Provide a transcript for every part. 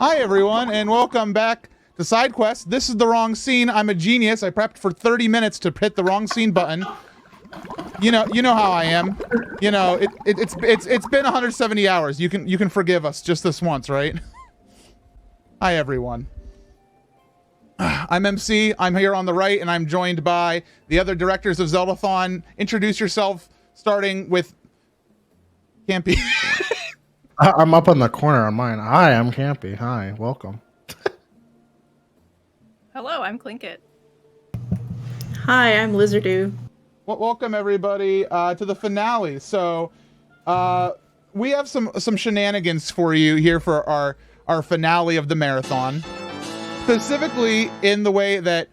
Hi everyone, and welcome back to Side Quest. This is the wrong scene. I'm a genius. I prepped for 30 minutes to hit the wrong scene button. You know how I am. You know, it's been 170 hours. You can forgive us just this once, right? Hi everyone. I'm MC. I'm here on the right, and I'm joined by the other directors of Zeldathon. Introduce yourself, starting with Campy. I'm up in the corner on mine. Hi, I'm Campy. Hi, welcome. Hello, I'm Clinkit. Hi, I'm Lizardu. Well, welcome everybody to the finale. So we have some shenanigans for you here for our finale of the marathon. Specifically in the way that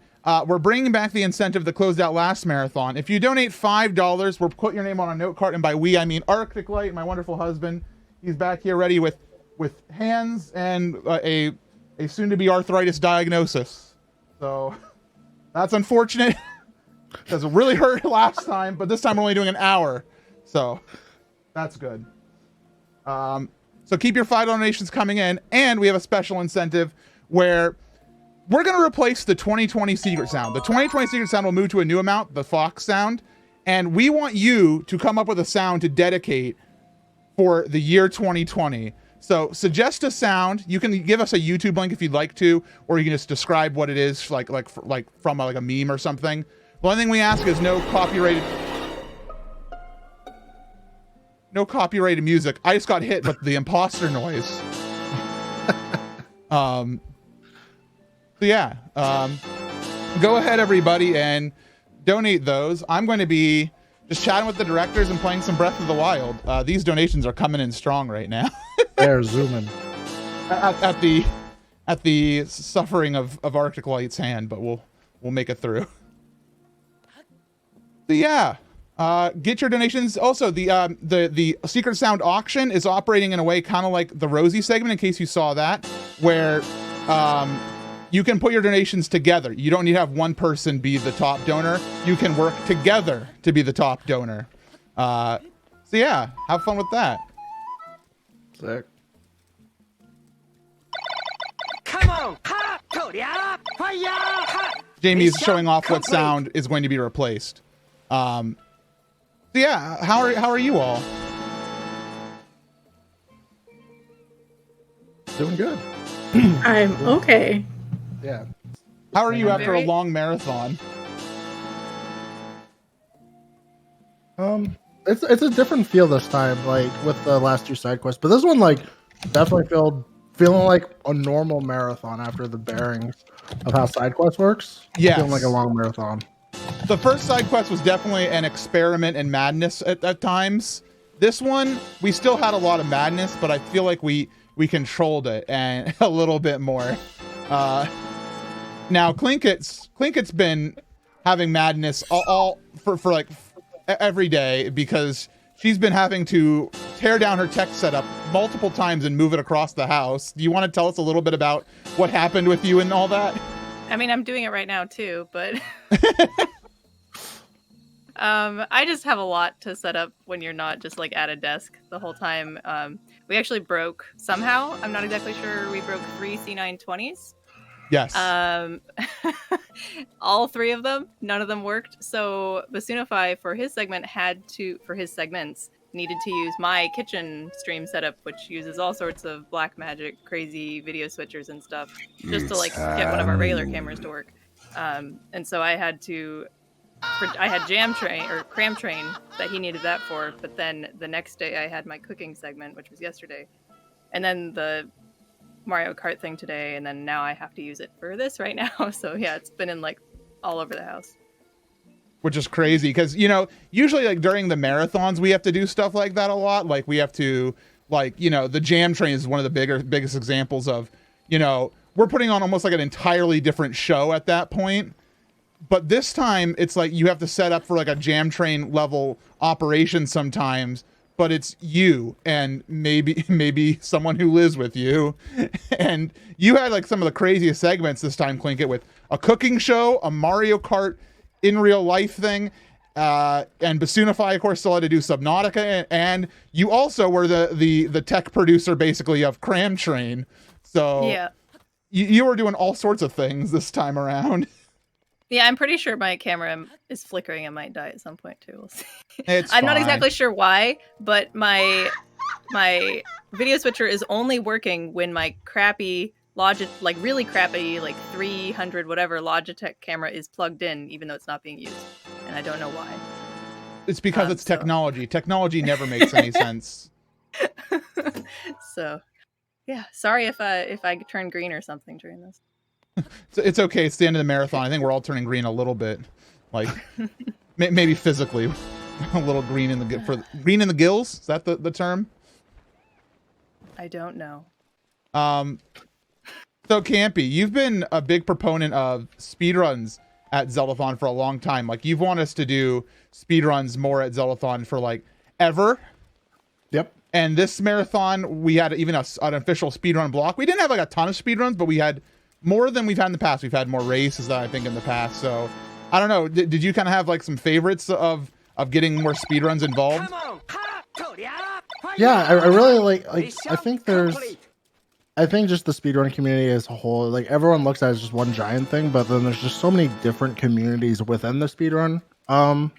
we're bringing back the incentive that closed out last marathon. If you donate $5, we'll put your name on a note card, and by we I mean Arctic Light, my wonderful husband. He's back here ready with hands and a soon-to-be arthritis diagnosis. So that's unfortunate because it really hurt last time, but this time we're only doing an hour. So that's good. So keep your $5 donations coming in, and we have a special incentive where we're going to replace the 2020 secret sound. The 2020 secret sound will move to a new amount, the Fox sound, and we want you to come up with a sound to dedicate for the year 2020. So suggest a sound. You can give us a YouTube link if you'd like to, or you can just describe what it is, like from a meme or something. The only thing we ask is no copyrighted music. I just got hit with the imposter noise. So yeah, go ahead everybody and donate those. I'm going to be just chatting with the directors and playing some Breath of the Wild. These donations are coming in strong right now. They're zooming. At the suffering of Arctic Light's hand, but we'll make it through. So yeah, get your donations. Also, the Secret Sound auction is operating in a way kind of like the Rosie segment, in case you saw that, where you can put your donations together. You don't need to have one person be the top donor. You can work together to be the top donor. So yeah, have fun with that. Sick. Come on! Jamie's showing off what sound is going to be replaced. So yeah, how are you all? Doing good. I'm okay. Yeah. How are you after a long marathon? It's a different feel this time, like with the last two side quests. But this one, like, definitely feeling like a normal marathon after the bearings of how side quest works. Yes. Feeling like a long marathon. The first side quest was definitely an experiment in madness at times. This one, we still had a lot of madness, but I feel like we controlled it and a little bit more. Now Clinkit's been having madness all for like every day because she's been having to tear down her tech setup multiple times and move it across the house. Do you want to tell us a little bit about what happened with you and all that? I mean, I'm doing it right now too, but I just have a lot to set up when you're not just like at a desk the whole time. We actually broke somehow. I'm not exactly sure. We broke 3 C920s. Yes. All 3 of them, none of them worked. So Basunify for his segments needed to use my kitchen stream setup, which uses all sorts of black magic, crazy video switchers and stuff, just to like get one of our regular cameras to work. And so I had Jam Train or Cram Train that he needed that for, but then the next day I had my cooking segment, which was yesterday, and then the Mario Kart thing today, and then now I have to use it for this right now. So yeah, it's been in like all over the house. Which is crazy because, you know, usually like during the marathons, we have to do stuff like that a lot. Like we have to, like, you know, the Jam Train is one of the biggest examples of, you know, we're putting on almost like an entirely different show at that point. But this time it's like you have to set up for like a Jam Train level operation sometimes, but it's you and maybe someone who lives with you. And you had like some of the craziest segments this time, Clinkit, with a cooking show, a Mario Kart in real life thing, and Basunify, of course, still had to do Subnautica, and you also were the tech producer basically of Cram Train. So Yeah. you were doing all sorts of things this time around. Yeah, I'm pretty sure my camera is flickering and might die at some point too. We'll see. It's I'm not fine. exactly sure why, but my video switcher is only working when my crappy really crappy, like 300 whatever Logitech camera is plugged in, even though it's not being used, and I don't know why. It's because it's technology. Technology never makes any sense. So, yeah, sorry if I turn green or something during this. It's okay. It's the end of the marathon. I think we're all turning green a little bit, like maybe physically, a little green in the green in the gills. Is that the term? I don't know. So Campy, you've been a big proponent of speedruns at Zeldathon for a long time. Like you've wanted us to do speedruns more at Zeldathon for like ever. Yep. And this marathon, we had even an official speedrun block. We didn't have like a ton of speedruns, but we had more than we've had in the past. We've had more races than I think in the past. So I don't know. Did you kind of have like some favorites of getting more speedruns involved? Yeah, I really like I think just the speedrun community as a whole, like everyone looks at it as just one giant thing, but then there's just so many different communities within the speedrun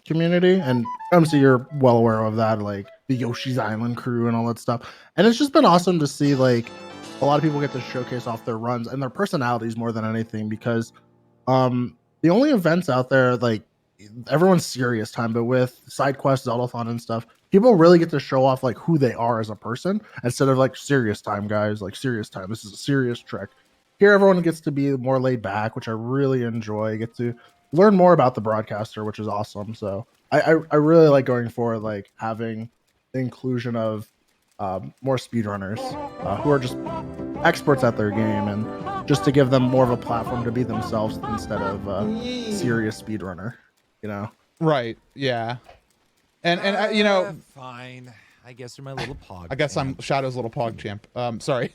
community, and obviously you're well aware of that, like the Yoshi's Island crew and all that stuff. And it's just been awesome to see like a lot of people get to showcase off their runs and their personalities more than anything, because the only events out there, like everyone's serious time, but with side quests, Zeldathon and stuff, people really get to show off like who they are as a person instead of like serious time, guys, like serious time. This is a serious trek. Here, everyone gets to be more laid back, which I really enjoy. Get to learn more about the broadcaster, which is awesome. So I really like going forward, like having the inclusion of more speedrunners who are just experts at their game, and just to give them more of a platform to be themselves instead of serious speedrunner, you know? Right. Yeah. And you know, fine. I guess you're my little pog. I guess I'm Shadow's little pog champ. Sorry.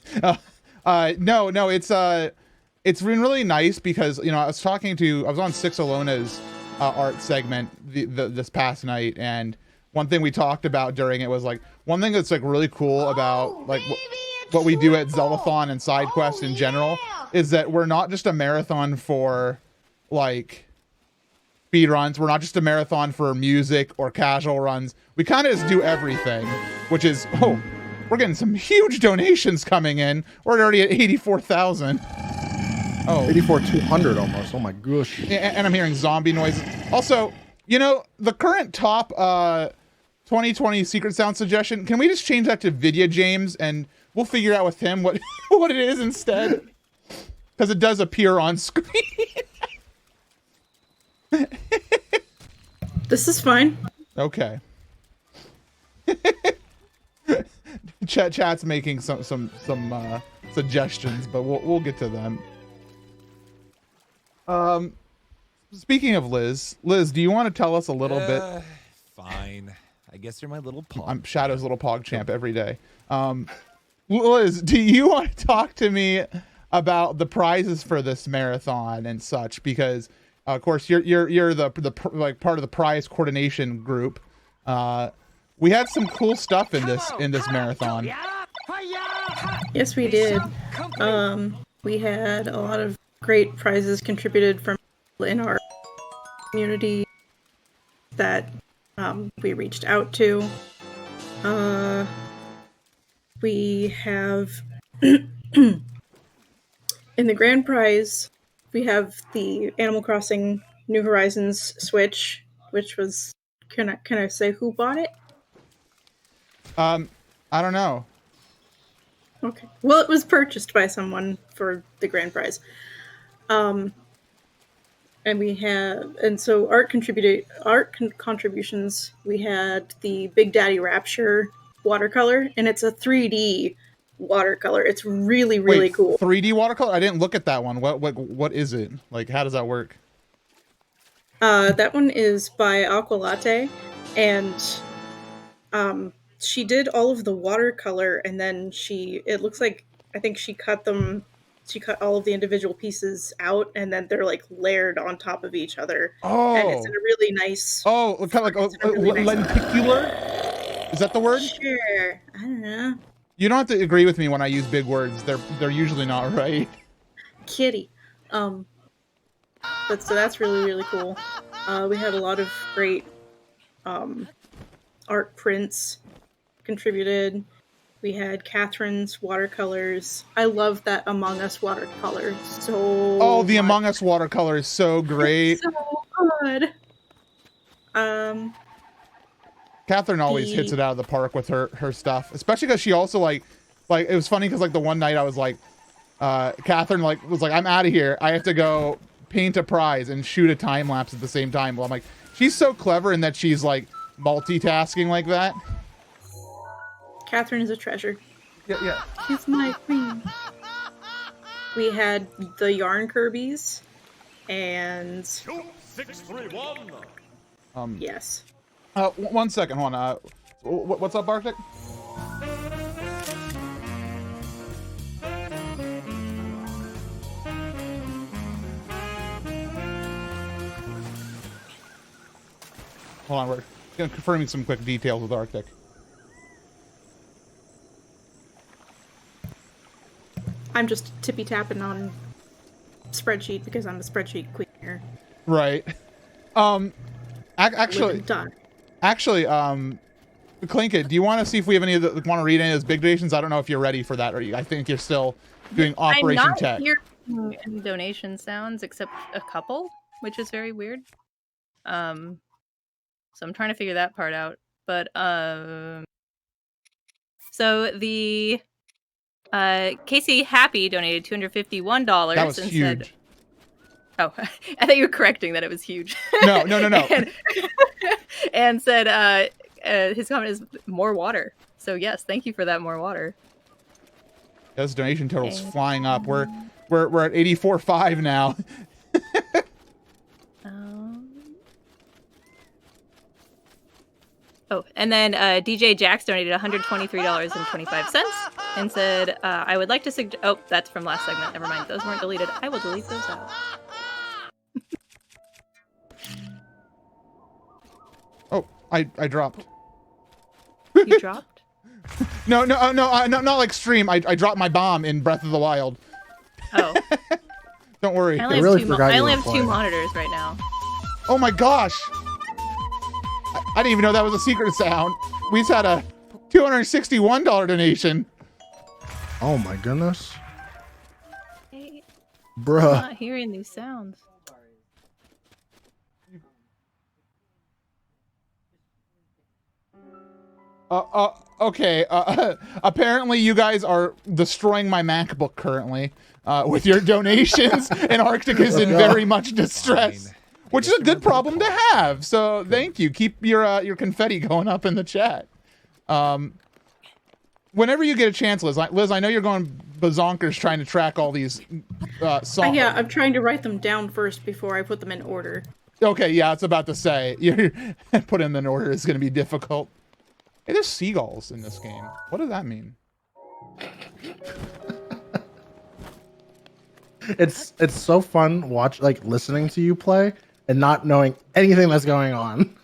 No, it's been really nice because, you know, I was on Six Alona's art segment this past night, and one thing we talked about during it was like one thing that's like really cool about like what we do at Zeldathon and side quests in general is that we're not just a marathon for like speed runs. We're not just a marathon for music or casual runs. We kind of just do everything, which is, oh, we're getting some huge donations coming in. We're already at 84,000. Oh, 84,200 almost. Oh my gosh. And I'm hearing zombie noises. Also, you know, the current top 2020 secret sound suggestion, can we just change that to Vidya James and we'll figure out with him what what it is instead? Because it does appear on screen. This is fine. Okay. Chat's making some suggestions, but we'll get to them. Speaking of Liz, do you want to tell us a little bit? Fine. I guess you're my little pog. I'm Shadow's little pog champ every day. Liz, do you want to talk to me about the prizes for this marathon and such? Because of course you're the like part of the prize coordination group. We had some cool stuff in this marathon. Yes, we did. We had a lot of great prizes contributed from in our community that we reached out to. We have in the grand prize, we have the Animal Crossing New Horizons Switch, which was, can I say who bought it? I don't know. Okay. Well, it was purchased by someone for the grand prize. And so art contributions, we had the Big Daddy Rapture watercolor, and it's a 3D watercolor. It's really, really cool. 3D watercolor? I didn't look at that one. What is it? Like, how does that work? That one is by Aqualatte, and she did all of the watercolor, and then it looks like, I think she cut all of the individual pieces out, and then they're like layered on top of each other. Oh. And it's in a really nice... Oh, kind of like lenticular? Is that the word? Sure. I don't know. You don't have to agree with me when I use big words. They're usually not right. Kitty. But so that's really, really cool. We had a lot of great art prints contributed. We had Catherine's watercolors. I love that Among Us watercolor so Oh, the much. Among Us watercolor is so great. It's so good. Catherine always hits it out of the park with her stuff, especially because she also like it was funny because like the one night I was like, Catherine was like, I'm out of here. I have to go paint a prize and shoot a time lapse at the same time. Well, I'm like, she's so clever in that she's like multitasking like that. Catherine is a treasure. Yeah. She's my queen. We had the yarn Kirby's and 631. yes. 1 second, hold on. What's up, Arctic? Hold on, we're confirming some quick details with Arctic. I'm just tippy tapping on spreadsheet because I'm a spreadsheet queen here. Right. Actually, Clinkit, do you want to see if we have any of the, want to read any of those big donations? I don't know if you're ready for that, or I think you're still doing Operation Tech. I'm not hearing any donation sounds except a couple, which is very weird. So I'm trying to figure that part out. But so the Casey Happy donated $251. That was and huge. Said, oh, I thought you were correcting that it was huge. No. and said his comment is more water. So yes, thank you for that more water. Those donation totals flying up. We're at 84.5 now. Oh, and then DJ Jax donated $123.25 and said, I would like to suggest... Oh, that's from last segment. Never mind. Those weren't deleted. I will delete those out. Oh, I dropped. You dropped? No, not like stream. I dropped my bomb in Breath of the Wild. Oh. Don't worry. I only have two monitors right now. Oh my gosh. I didn't even know that was a secret sound. We just had a $261 donation. Oh my goodness. Hey, Bruh. I'm not hearing these sounds. Okay. Apparently you guys are destroying my MacBook currently with your donations, and Arctic is in very much distress. Fine. Which is a good problem to have. So thank you. Keep your confetti going up in the chat. Whenever you get a chance, Liz, I know you're going bazonkers trying to track all these songs. Yeah, I'm trying to write them down first before I put them in order. Okay, yeah, I was about to say. Put them in order is going to be difficult. Hey, there's seagulls in this game. What does that mean? It's so fun listening to you play and not knowing anything that's going on.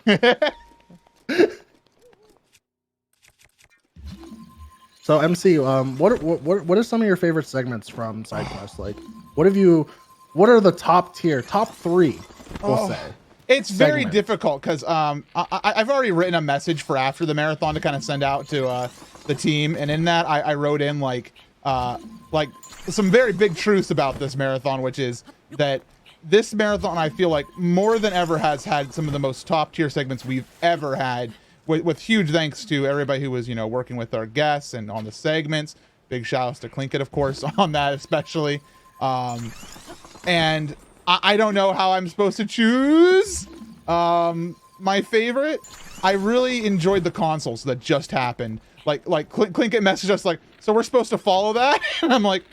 So MC, what are some of your favorite segments from SideQuest? Like, what are the top 3? We'll say. It's very difficult because I've already written a message for after the marathon to kind of send out to the team, and in that I wrote in like some very big truths about this marathon, which is that this marathon, I feel like more than ever has had some of the most top tier segments we've ever had, with huge thanks to everybody who was, working with our guests and on the segments. Big shout outs to Clinkit, of course, on that especially. And I don't know how I'm supposed to choose my favorite. I really enjoyed the consoles that just happened. Like Clinkit messaged us like, so we're supposed to follow that? And I'm like,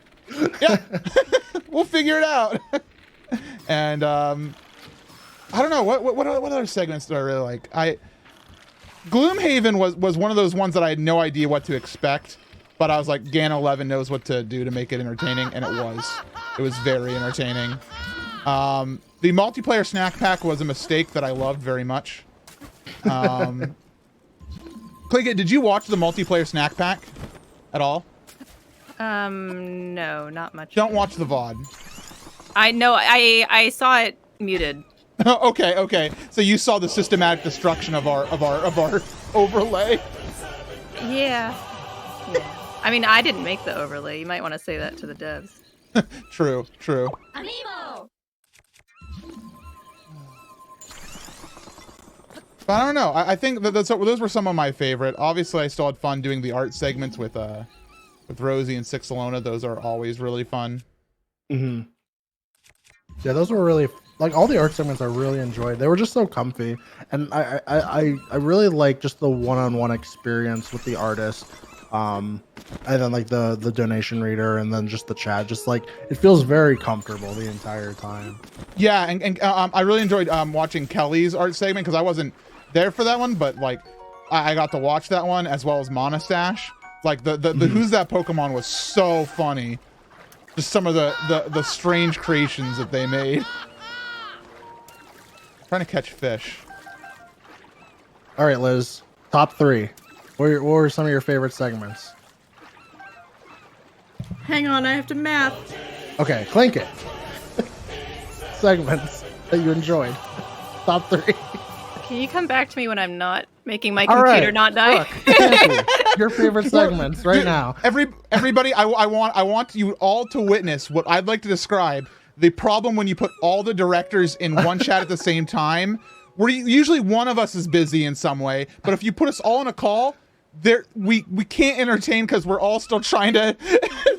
yeah, we'll figure it out. And I don't know what other segments do I really like. Gloomhaven was one of those ones that I had no idea what to expect, but I was like, Gan 11 knows what to do to make it entertaining, and it was very entertaining. The multiplayer snack pack was a mistake that I loved very much. Clinkit, did you watch the multiplayer snack pack? at all? No, not much. Don't watch the VOD. I know. I saw it muted. Okay. So you saw the systematic destruction of our overlay. Yeah. I mean, I didn't make the overlay. You might want to say that to the devs. True. Amiibo! But I don't know. I think that those were some of my favorite. Obviously, I still had fun doing the art segments with Rosie and Sixalona. Those are always really fun. Yeah, those were really like all the art segments I really enjoyed. They were just so comfy, and I really like just the one-on-one experience with the artist. And then like the donation reader, and then just the chat. Just like it feels very comfortable the entire time. Yeah, and I really enjoyed watching Kelly's art segment because I wasn't there for that one, but like I got to watch that one as well as Monastache. Like the Who's That Pokemon was so funny. Just some of the strange creations that they made. Trying to catch fish. All right, Liz. Top 3. What were some of your favorite segments? Hang on, I have to math. Okay, clink it. Segments that you enjoyed. Top 3. Can you come back to me when I'm not making my All computer right, not die? look, your favorite segments right Dude, now. Everybody, I want you all to witness what I'd like to describe the problem when you put all the directors in one chat at the same time. Where usually one of us is busy in some way, but if you put us all in a call, we can't entertain because we're all still trying to.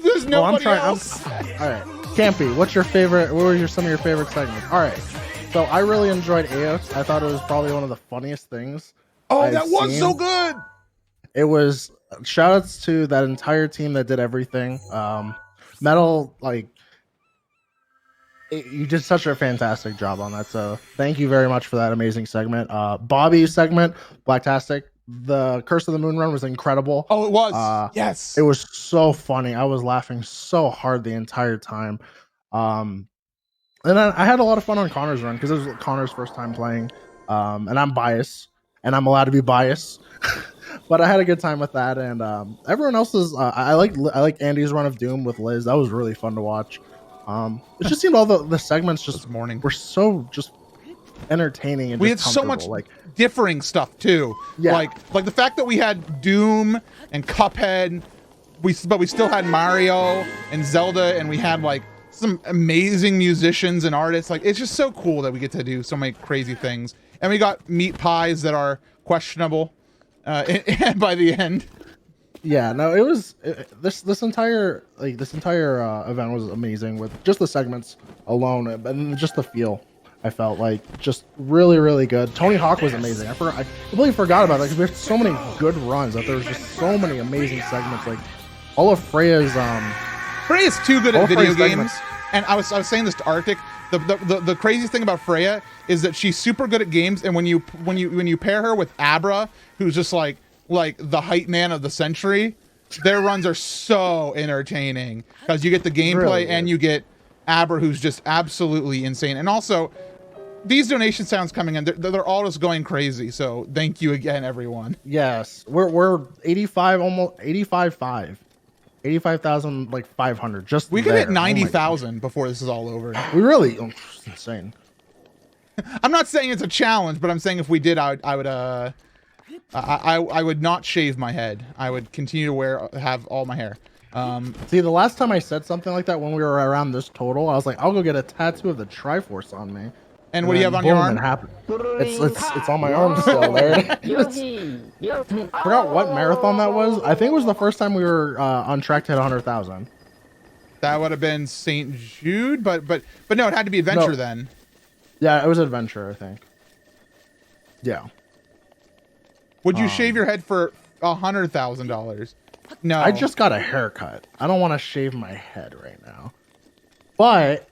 There's nobody else. All right, Campy, what's your favorite? What were some of your favorite segments? All right, so I really enjoyed Eos. I thought it was probably one of the funniest things. That was so good. It was shout outs to that entire team that did everything. Metal, like you did such a fantastic job on that. So thank you very much for that amazing segment. Bobby's segment, Blacktastic. The Curse of the Moon Run was incredible. Oh, it was. Yes. It was so funny. I was laughing so hard the entire time. And then I had a lot of fun on Connor's run because it was Connor's first time playing. And I'm biased, and I'm allowed to be biased. But I had a good time with that. And everyone else's, I like Andy's run of Doom with Liz. That was really fun to watch. It just seemed all the segments just were so just entertaining, and we just had so much like differing stuff too. Yeah. Like the fact that we had Doom and Cuphead, but we still had Mario and Zelda, and we had like some amazing musicians and artists. Like it's just so cool that we get to do so many crazy things, and we got meat pies that are questionable by the end. Yeah, no, it was this entire event was amazing with just the segments alone, and just the feel. I felt like just really, really good. Tony Hawk was amazing. I completely forgot about that because we had so many good runs that there was just so many amazing segments. Like all of Freya's Freya's too good at video games. Segments. And I was saying this to Arctic. The craziest thing about Freya is that she's super good at games, and when you pair her with Abra, who's just like the hype man of the century, their runs are so entertaining because you get the gameplay Really and you get Abra, who's just absolutely insane. And also, these donation sounds coming in, they're all just going crazy. So thank you again, everyone. Yes, we're 85, almost 85,000 like 500. Just we could hit there. 90,000 before this is all over. We really, it's insane. I'm not saying it's a challenge, but I'm saying if we did, I would not shave my head. I would continue to have all my hair. See, the last time I said something like that when we were around this total, I was like, I'll go get a tattoo of the Triforce on me. And what do you have on your arm? It's on my arm still. There. Forgot what marathon that was. I think it was the first time we were on track to hit 100,000. That would have been St. Jude, but no, it had to be Adventure then. Yeah, it was Adventure, I think. Yeah. Would you shave your head for $100,000? No. I just got a haircut. I don't want to shave my head right now. But,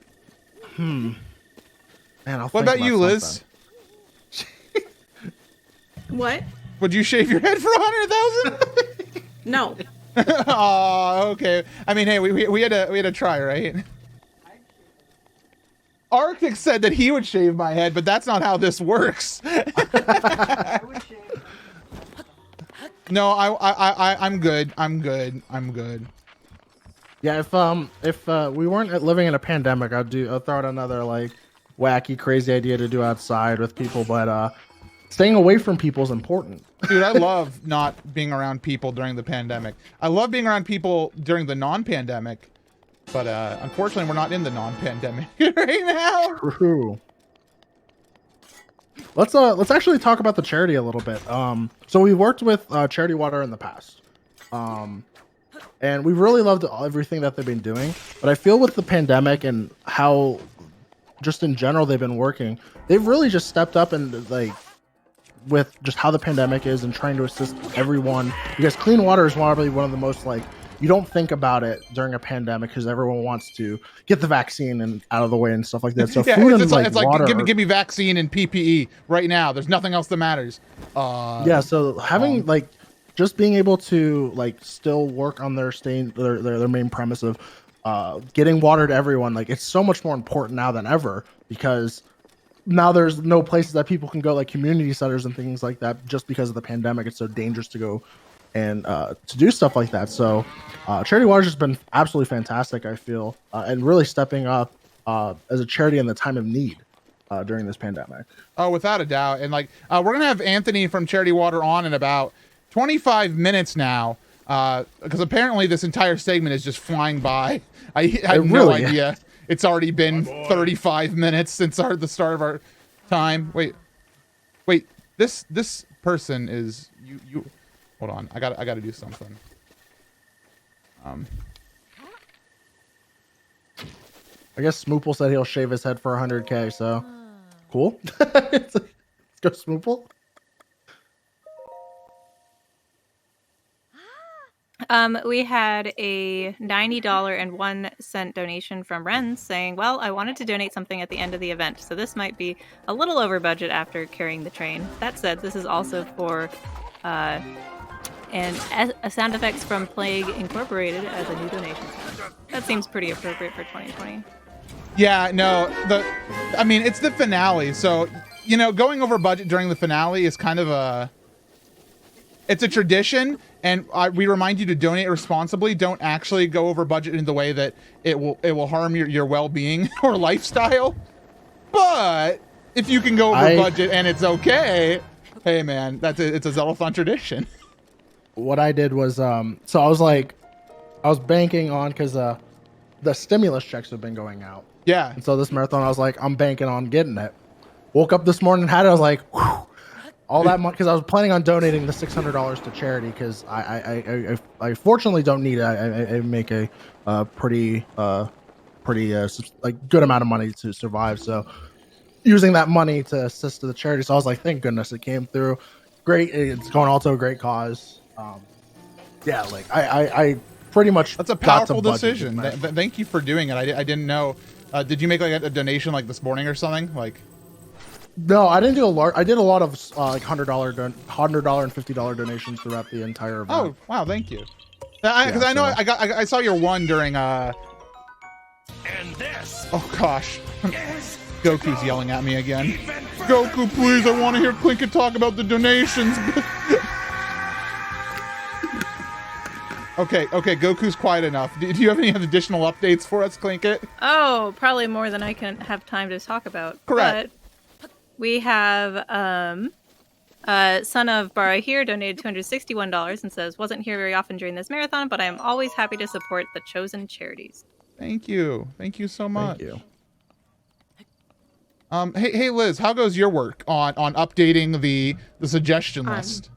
man, what about you, Liz? What? Would you shave your head for 100,000? No. Oh, okay. I mean, hey, we had to try, right? Arctic said that he would shave my head, but that's not how this works. No, I'm good. I'm good. I'm good. Yeah, if we weren't living in a pandemic, I'll throw out another like wacky, crazy idea to do outside with people, but staying away from people is important. Dude, I love not being around people during the pandemic. I love being around people during the non-pandemic, but unfortunately, we're not in the non-pandemic right now. True. Let's actually talk about the charity a little bit. So we worked with Charity Water in the past, and we really loved everything that they've been doing. But I feel with the pandemic and how, just in general, they've been working, they've really just stepped up and like with just how the pandemic is and trying to assist everyone, because clean water is probably one of the most like, you don't think about it during a pandemic because everyone wants to get the vaccine and out of the way and stuff like that. So Yeah, food and it's like water, give me vaccine and PPE right now. There's nothing else that matters. Yeah, so having like just being able to like still work on their main premise of getting water to everyone, like it's so much more important now than ever, because now there's no places that people can go, like community centers and things like that, just because of the pandemic. It's so dangerous to go and to do stuff like that. So Charity Water's just been absolutely fantastic, I feel, and really stepping up as a charity in the time of need during this pandemic. Oh, without a doubt. And like we're gonna have Anthony from Charity Water on in about 25 minutes now, because apparently this entire segment is just flying by. I had no idea. It's already been 35 minutes since the start of our time. Wait, this person is you. Hold on, I got to do something. I guess Smoople said he'll shave his head for 100K. So cool. Let's go, Smoople. We had a $90.01 donation from Ren saying, well, I wanted to donate something at the end of the event, so this might be a little over budget after carrying the train. That said, this is also for a sound effects from Plague Incorporated as a new donation sound. That seems pretty appropriate for 2020. Yeah, no, I mean, it's the finale, so, you know, going over budget during the finale is kind of it's a tradition, and we remind you to donate responsibly. Don't actually go over budget in the way that it will harm your well-being or lifestyle. But if you can go over budget and it's okay, hey man, it's a Zeldathon tradition. What I did was so I was banking on, because the stimulus checks have been going out. Yeah. And so this marathon, I was like, I'm banking on getting it. Woke up this morning, had it. I was like, whew, all that money, because I was planning on donating the $600 to charity, because I fortunately don't need it. I make a pretty like good amount of money to survive. So using that money to assist to the charity. So I was like, thank goodness it came through. Great. It's going all to a great cause. Yeah, like I pretty much. That's a powerful decision. Thank you for doing it. I didn't know. Did you make like a donation like this morning or something? Like, no, I didn't do a lot. I did a lot of like $100 and $50 donations throughout the entire event. Oh wow, thank you. Because I know I saw your one during And this. Oh gosh, Goku's yelling at me again. Goku, please! I want to hear Clinket talk about the donations. Okay, Goku's quiet enough. Do you have any additional updates for us, Clinket? Oh, probably more than I can have time to talk about. Correct. But we have Son of Bara here donated $261 and says, wasn't here very often during this marathon, but I am always happy to support the chosen charities. Thank you. Thank you so much. Thank you. Hey Liz, how goes your work on updating the suggestion list?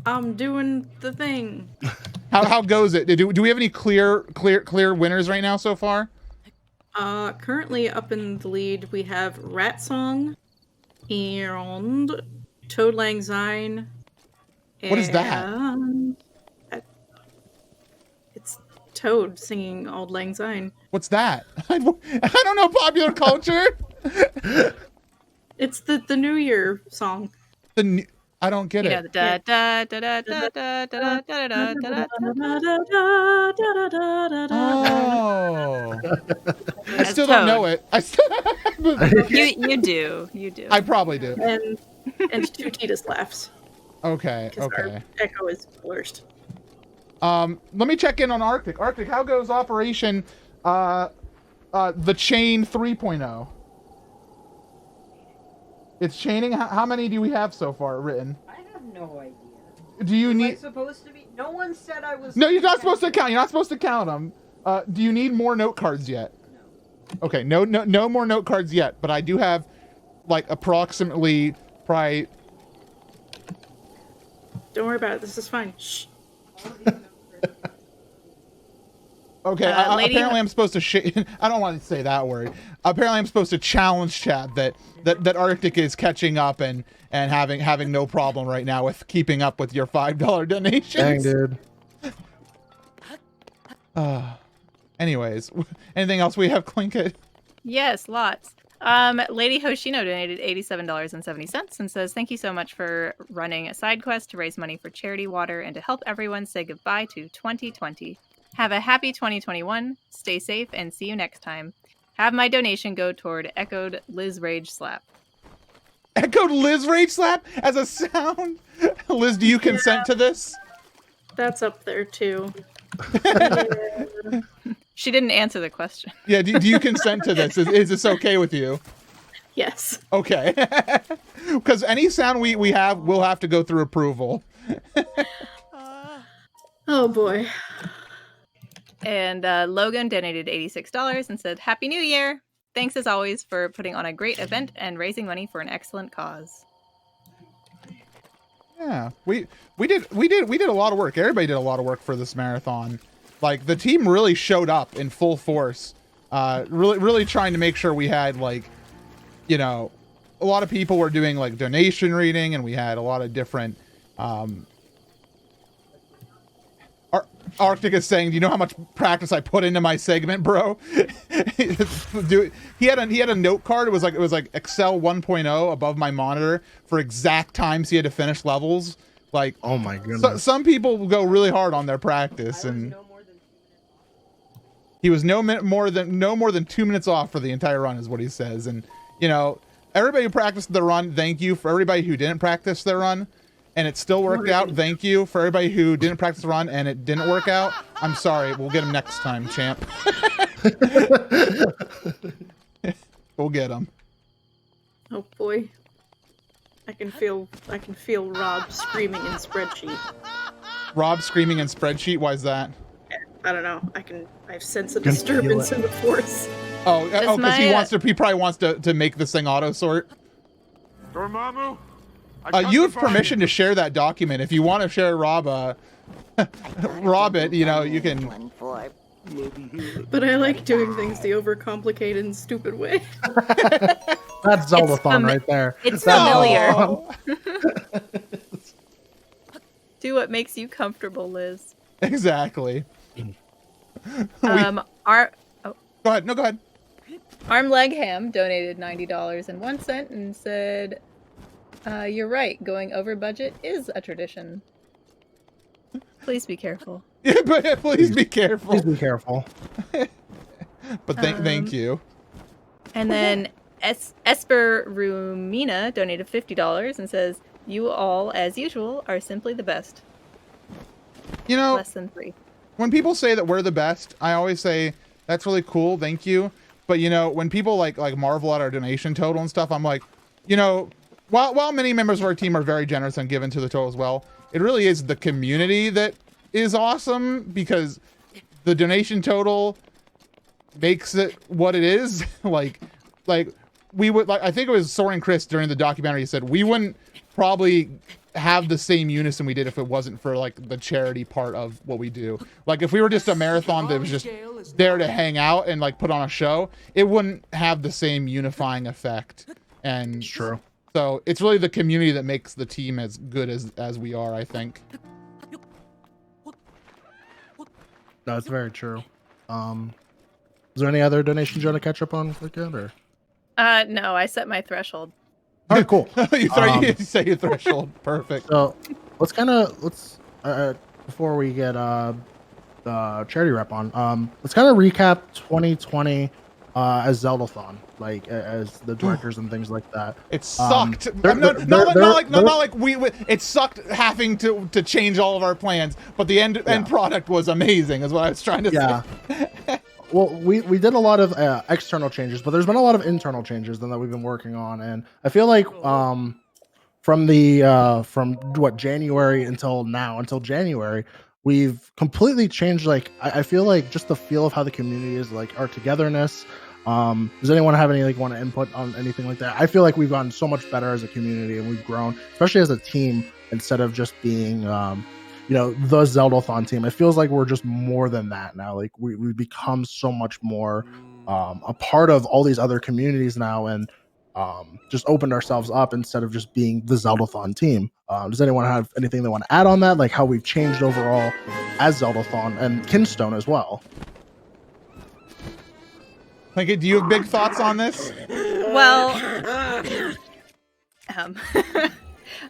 I'm doing the thing. How goes it? Do we have any clear winners right now so far? Currently up in the lead, we have Rat Song and Toad Lang Syne. What is that? It's Toad singing Auld Lang Syne. What's that? I don't know popular culture. It's the New Year song. I don't get it. Yeah, the da da da da da da da da da da da. Oh, I still don't know it. You do. I probably do. And Two Titus laughs. Okay. Because our Okay. echo is the worst. Let me check in on Arctic. Arctic, how goes Operation the Chain 3.0? It's chaining. How many do we have so far written? I have no idea. Do you Am I need? supposed to be? No one said I was. No, you're not supposed to count. You're not supposed to count them. Do you need more note cards yet? No. Okay, no more note cards yet. But I do have, like, approximately probably. Don't worry about it. This is fine. Shh. Okay, apparently I'm supposed to I don't want to say that word. Apparently I'm supposed to challenge chat that Arctic is catching up and having no problem right now with keeping up with your $5 donations. Dang, dude. Anyways, anything else we have, Clinket? Yes, lots. Lady Hoshino donated $87.70 and says, "Thank you so much for running a side quest to raise money for charity water and to help everyone say goodbye to 2020. Have a happy 2021, stay safe, and see you next time. Have my donation go toward Echoed Liz Rage Slap." Echoed Liz Rage Slap as a sound? Liz, do you consent to this? That's up there too. She didn't answer the question. Yeah, do you consent to this? Is this okay with you? Yes. Okay. Because any sound we have will have to go through approval. Oh boy. And Logan donated $86 and said, "Happy New Year! Thanks as always for putting on a great event and raising money for an excellent cause." Yeah, we did a lot of work. Everybody did a lot of work for this marathon. Like, the team really showed up in full force. Really trying to make sure we had, like, you know, a lot of people were doing, like, donation reading, and we had a lot of different Arctic is saying, "Do you know how much practice I put into my segment, bro?" He had a note card. It was like Excel 1.0 above my monitor for exact times he had to finish levels. Like, Oh my goodness. some people go really hard on their practice, and he was no more than 2 minutes off for the entire run, is what he says. And you know, everybody who practiced the run, thank you. For everybody who didn't practice their run and it still worked out, thank you. For everybody who didn't practice the run and it didn't work out, I'm sorry. We'll get him next time, champ. We'll get him. Oh boy. I can feel Rob screaming in spreadsheet. Rob screaming in spreadsheet. Why is that? I don't know. I sense a Can feel disturbance it. in the force. Oh, because my, he probably wants to make this thing auto sort. Dormammu, You have permission to share that document. If you want to share Rob it, you know, you can. But I like doing things the overcomplicated and stupid way. That's Zeldathon right there. It's That's familiar. Zeldathon. Do what makes you comfortable, Liz. Exactly. Go Go ahead. Arm Leg Ham donated $90.01 and said, "You're right. Going over budget is a tradition. Please be careful." Yeah, but please be careful. Please be careful. But thank you. And then Esper Rumina donated $50 and says, "You all, as usual, are simply the best." You know, Less than 3. when people say that we're the best, I always say that's really cool, thank you. But you know, when people like marvel at our donation total and stuff, I'm like, you know, while many members of our team are very generous and given to the total as well, it really is the community that is awesome, because the donation total makes it what it is. like we would, like, I think it was Soren Chris during the documentary said we wouldn't probably have the same unison we did if it wasn't for like the charity part of what we do. Like, if we were just a marathon that was just there to hang out and like put on a show, it wouldn't have the same unifying effect. And It's true. so it's really the community that makes the team as good as we are, I think. No, it's very true. Is there any other donations you want to catch up on again, or? No, I set my threshold. All right, cool. You say your threshold. Perfect. So let's before we get the charity rep on, let's kind of recap 2020 as Zeldathon. like as the directors and things like that. It sucked. They're- not they're- like we. It sucked having to change all of our plans, but the end product was amazing. Is what I was trying to say. Well, we did a lot of external changes, but there's been a lot of internal changes then that we've been working on, and I feel like from what January until now, until January, we've completely changed. Like I feel like just the feel of how the community is, like our togetherness. Does anyone have any want to input on anything like that? I feel like we've gotten so much better as a community, and we've grown, especially as a team, instead of just being the Zeldathon team. It feels like we're just more than that now. Like we've become so much more a part of all these other communities now, and just opened ourselves up instead of just being the Zeldathon team. Does anyone have anything they want to add on that? Like how we've changed overall as Zeldathon and Kinstone as well? Lincoln, do you have big thoughts on this? Well,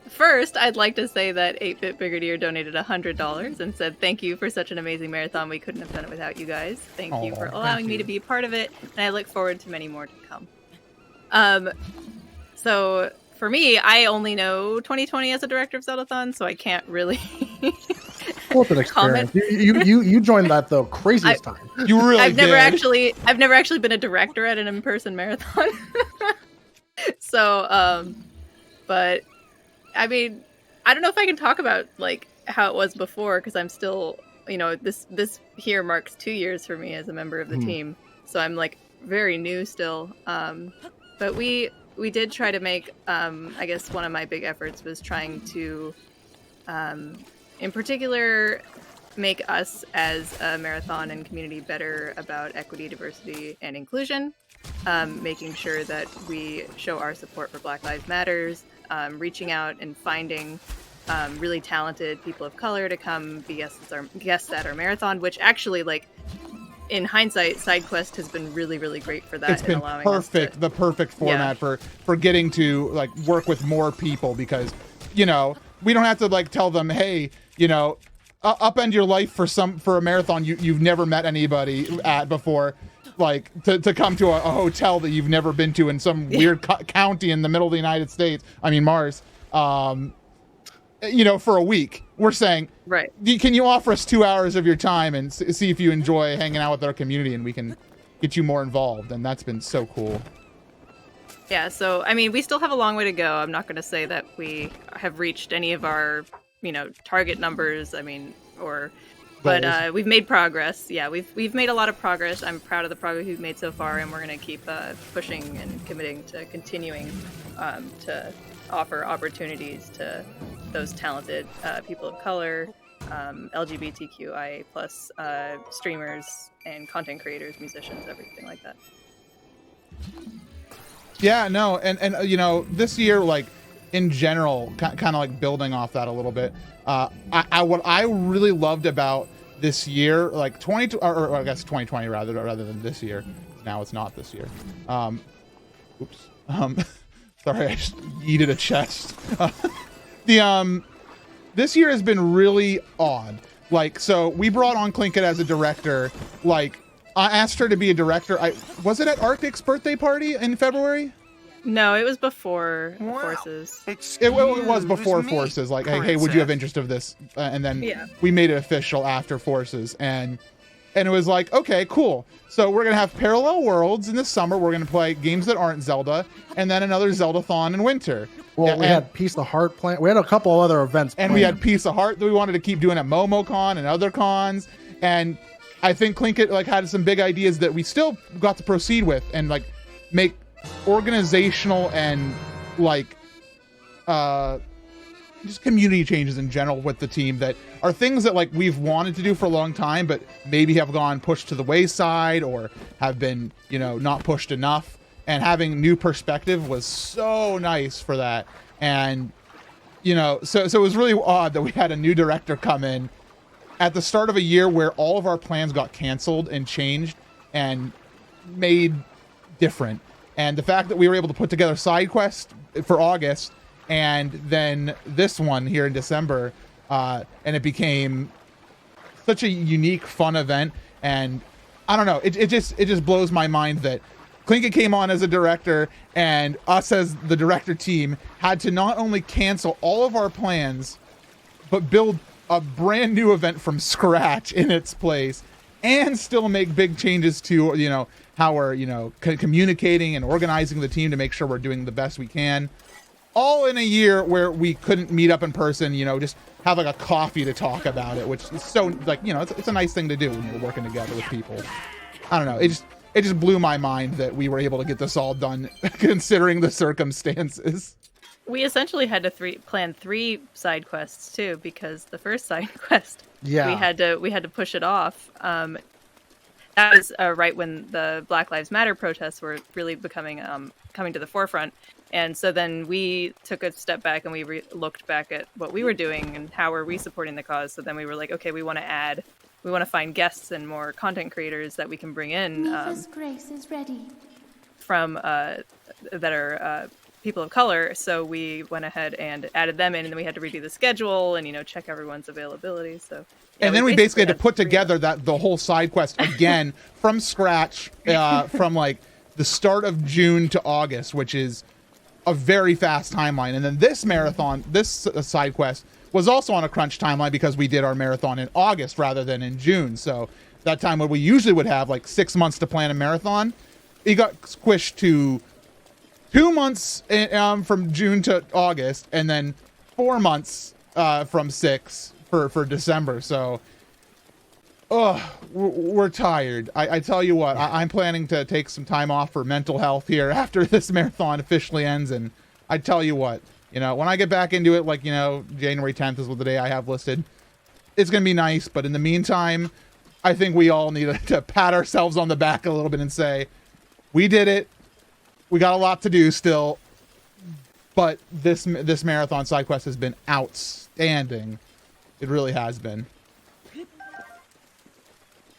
first, I'd like to say that 8-Bit Brigadier donated $100 and said, "Thank you for such an amazing marathon. We couldn't have done it without you guys. Thank you for allowing me to be a part of it, and I look forward to many more to come." So for me, I only know 2020 as a director of Zeldathon, so I can't really What's an experience? You joined that the craziest time. You really I've did. never actually been a director at an in-person marathon. So, but I mean, I don't know if I can talk about like how it was before, because I'm still, this here marks 2 years for me as a member of the team, so I'm like very new still. But we did try to make, I guess one of my big efforts was trying to, in particular, make us as a marathon and community better about equity, diversity, and inclusion. Making sure that we show our support for Black Lives Matters, reaching out and finding really talented people of color to come be guests at our marathon, which actually, like, in hindsight, SideQuest has been really, really great for that. It's been perfect, the perfect format for getting to like work with more people, because we don't have to like tell them, hey, upend your life for a marathon you've never met anybody at before, like to come to a hotel that you've never been to in some weird county in the middle of the United States. I mean Mars. For a week. We're saying, right? Can you offer us 2 hours of your time and see if you enjoy hanging out with our community, and we can get you more involved? And that's been so cool. Yeah. So I mean, we still have a long way to go. I'm not going to say that we have reached any of our target numbers. I mean, but we've made progress. Yeah, we've made a lot of progress. I'm proud of the progress we've made so far, and we're going to keep pushing and committing to continuing to offer opportunities to those talented people of color, LGBTQIA plus streamers and content creators, musicians, everything like that. Yeah, no, and this year, like in general, kind of like building off that a little bit. What I really loved about this year, like 20, or I guess 2020 rather than this year. Now it's not this year. Oops. Sorry, I just yeeted a chest. This year has been really odd. Like, so we brought on Plinkett as a director. Like, I asked her to be a director. Was it at Arctic's birthday party in February? No, it was before Forces. It was before Forces. Like, hey, would you have interest of this? And then we made it official after Forces, and it was like, okay, cool. So we're gonna have parallel worlds in the summer. We're gonna play games that aren't Zelda, and then another Zeldathon in winter. Well, we had Piece of Heart planned. We had a couple other events planned. And we had Piece of Heart that we wanted to keep doing at MomoCon and other cons. And I think Plinkett like had some big ideas that we still got to proceed with and like make organizational and like just community changes in general with the team that are things that like we've wanted to do for a long time, but maybe have gone pushed to the wayside or have been, not pushed enough. And having new perspective was so nice for that. And, so it was really odd that we had a new director come in at the start of a year where all of our plans got canceled and changed and made different. And the fact that we were able to put together SideQuest for August and then this one here in December, and it became such a unique, fun event. And I don't know, it just blows my mind that Klinkett came on as a director, and us as the director team had to not only cancel all of our plans, but build a brand new event from scratch in its place, and still make big changes to, you know, how we're, you know, communicating and organizing the team to make sure we're doing the best we can. All in a year where we couldn't meet up in person, you know, just have like a coffee to talk about it, which is so, like, you know, it's a nice thing to do when you're working together with people. I don't know. It just blew my mind that we were able to get this all done considering the circumstances. We essentially had to plan 3 side quests too, because the first side quest, we had to push it off. That was right when the Black Lives Matter protests were really becoming coming to the forefront. And so then we took a step back and we looked back at what we were doing and how are we supporting the cause. So then we were like, okay, we want to find guests and more content creators that we can bring in Grace is ready. from that are people of color. So we went ahead and added them in, and then we had to redo the schedule and, you know, check everyone's availability. So yeah, and then we basically had to put together the whole side quest again from scratch from like the start of June to August, which is a very fast timeline. And then this marathon, this side quest was also on a crunch timeline because we did our marathon in August rather than in June. So that time when we usually would have like 6 months to plan a marathon, it got squished to 2 months from June to August, and then 4 months from 6 for December. So we're tired. I tell you what, I'm planning to take some time off for mental health here after this marathon officially ends. And I tell you what, you know, when I get back into it, like, you know, January 10th is the day I have listed, it's going to be nice. But in the meantime, I think we all need to pat ourselves on the back a little bit and say, we did it. We got a lot to do still. But this marathon side quest has been outstanding. It really has been.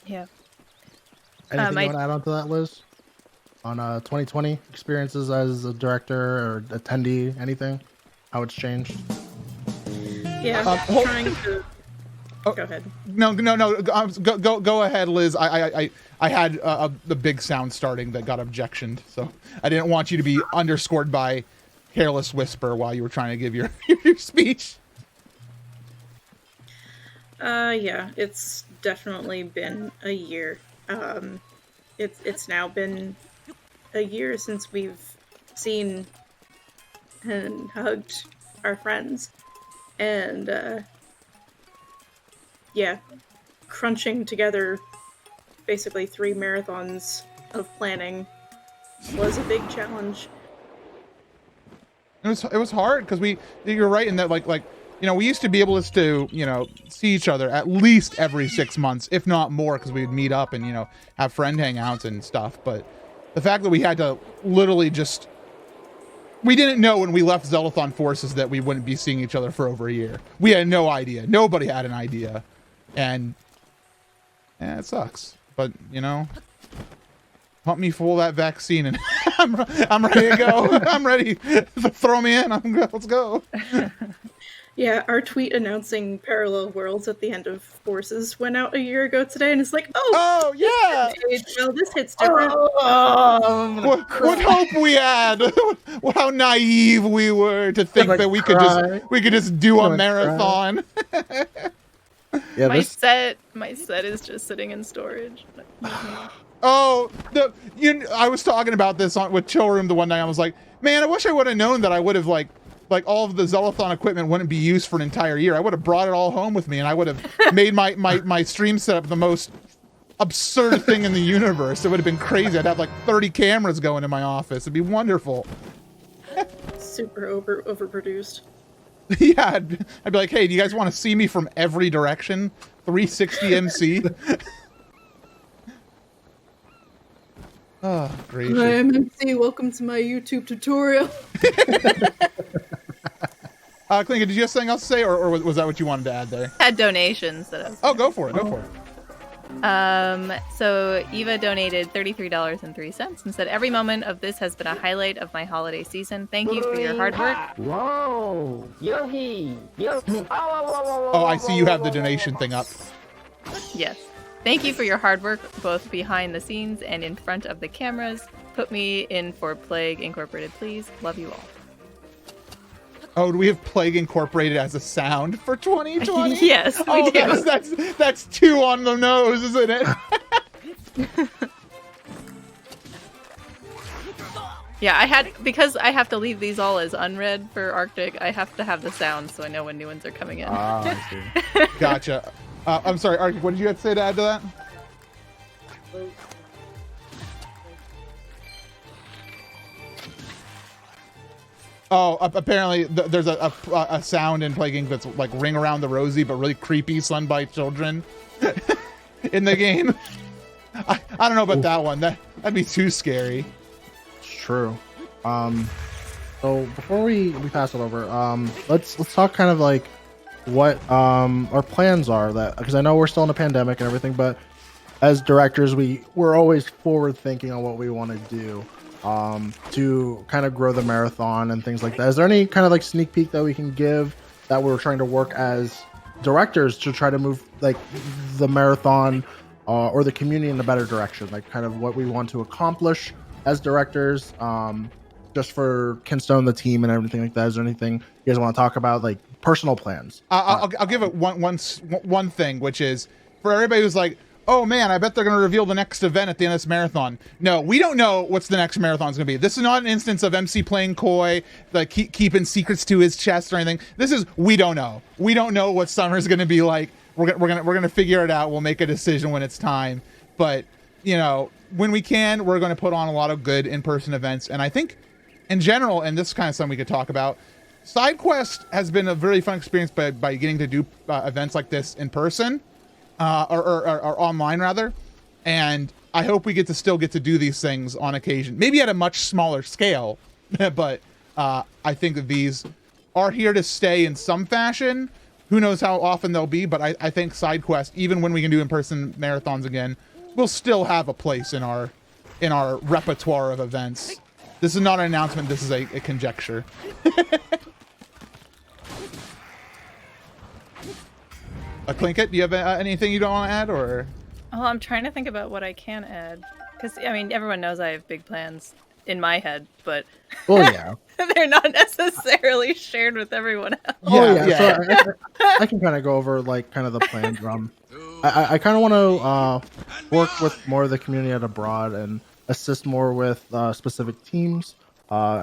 Yeah. Anything you want to add on to that, Liz? On 2020 experiences as a director or attendee, anything? How it's changed? Yeah, trying to... Go ahead. No. Go ahead, Liz. I had the big sound starting that got objectioned, so I didn't want you to be underscored by careless whisper while you were trying to give your speech. Yeah, it's definitely been a year. It's now been a year since we've seen and hugged our friends, and yeah, crunching together basically 3 marathons of planning was a big challenge. It was hard because you're right in that like you know, we used to be able to, you know, see each other at least every 6 months, if not more, because we would meet up and, you know, have friend hangouts and stuff. But the fact that we had to literally just, we didn't know when we left Zeldathon Forces that we wouldn't be seeing each other for over a year. We had no idea. Nobody had an idea. And yeah, it sucks. But, you know, pump me full of that vaccine and I'm ready to go. I'm ready. Throw me in. Let's go. Yeah, our tweet announcing Parallel Worlds at the end of Forces went out a year ago today, and it's like, oh yeah. Well, this hits different. What hope we had! How naive we were to think that we could just do a marathon. Yeah, my set is just sitting in storage. Oh, I was talking about this with Chill Room the one night. I was like, man, I wish I would have known that I would have like all of the Zeldathon equipment wouldn't be used for an entire year. I would have brought it all home with me, and I would have made my stream setup the most absurd thing in the universe. It would have been crazy. I'd have like 30 cameras going in my office. It'd be wonderful. Super overproduced. Yeah, I'd be like, hey, do you guys want to see me from every direction? 360 MC. Oh, great. Hi, I'm MC. Welcome to my YouTube tutorial. Klinkett, did you have something else to say, or was that what you wanted to add there? Had donations that I was go for it. Go for it. So Eva donated $33.03 and said, every moment of this has been a highlight of my holiday season. Thank you for your hard work. Whoa! Yohi! Oh, I see you have the donation thing up. Yes. Thank you for your hard work, both behind the scenes and in front of the cameras. Put me in for Plague Incorporated, please. Love you all. Oh, do we have Plague Incorporated as a sound for 2020? Yes, we do. That's too on the nose, isn't it? Yeah, because I have to leave these all as unread for Arctic, I have to have the sound so I know when new ones are coming in. I see. Gotcha. I'm sorry, Arctic, what did you have to say to add to that? Oh, apparently there's a sound in Plague Inc. that's like Ring Around the Rosie, but really creepy, sung by children in the game. I don't know about that one. That'd be too scary. It's true. So before we pass it over, let's talk kind of like what our plans are, that because I know we're still in a pandemic and everything, but as directors we're always forward thinking on what we want to do to kind of grow the marathon and things like that. Is there any kind of like sneak peek that we can give that we're trying to work as directors to try to move like the marathon or the community in a better direction, like kind of what we want to accomplish as directors, just for Kinstone, the team, and everything like that? Is there anything you guys want to talk about, like personal plans? I'll give it one thing, which is for everybody who's like, oh man, I bet they're going to reveal the next event at the end of this marathon. No, we don't know what's the next marathon is going to be. This is not an instance of MC playing coy, like keeping secrets to his chest or anything. This is, we don't know. We don't know what summer is going to be like. We're gonna figure it out. We'll make a decision when it's time. But you know, when we can, we're going to put on a lot of good in-person events. And I think, in general, and this is kind of something we could talk about, SideQuest has been a very fun experience by getting to do events like this in person. Or online rather, and I hope we still get to do these things on occasion, maybe at a much smaller scale, but I think that these are here to stay in some fashion. Who knows how often they'll be, but I think SideQuest, even when we can do in-person marathons again, will still have a place in our repertoire of events. This is not an announcement, this is a conjecture. Clinkit, do you have anything you don't want to add, or? Oh, I'm trying to think about what I can add, because I mean, everyone knows I have big plans in my head, but Yeah, they're not necessarily shared with everyone else. Yeah. So I can kind of go over like kind of the plans. I kind of want to work with more of the community at abroad and assist more with specific teams,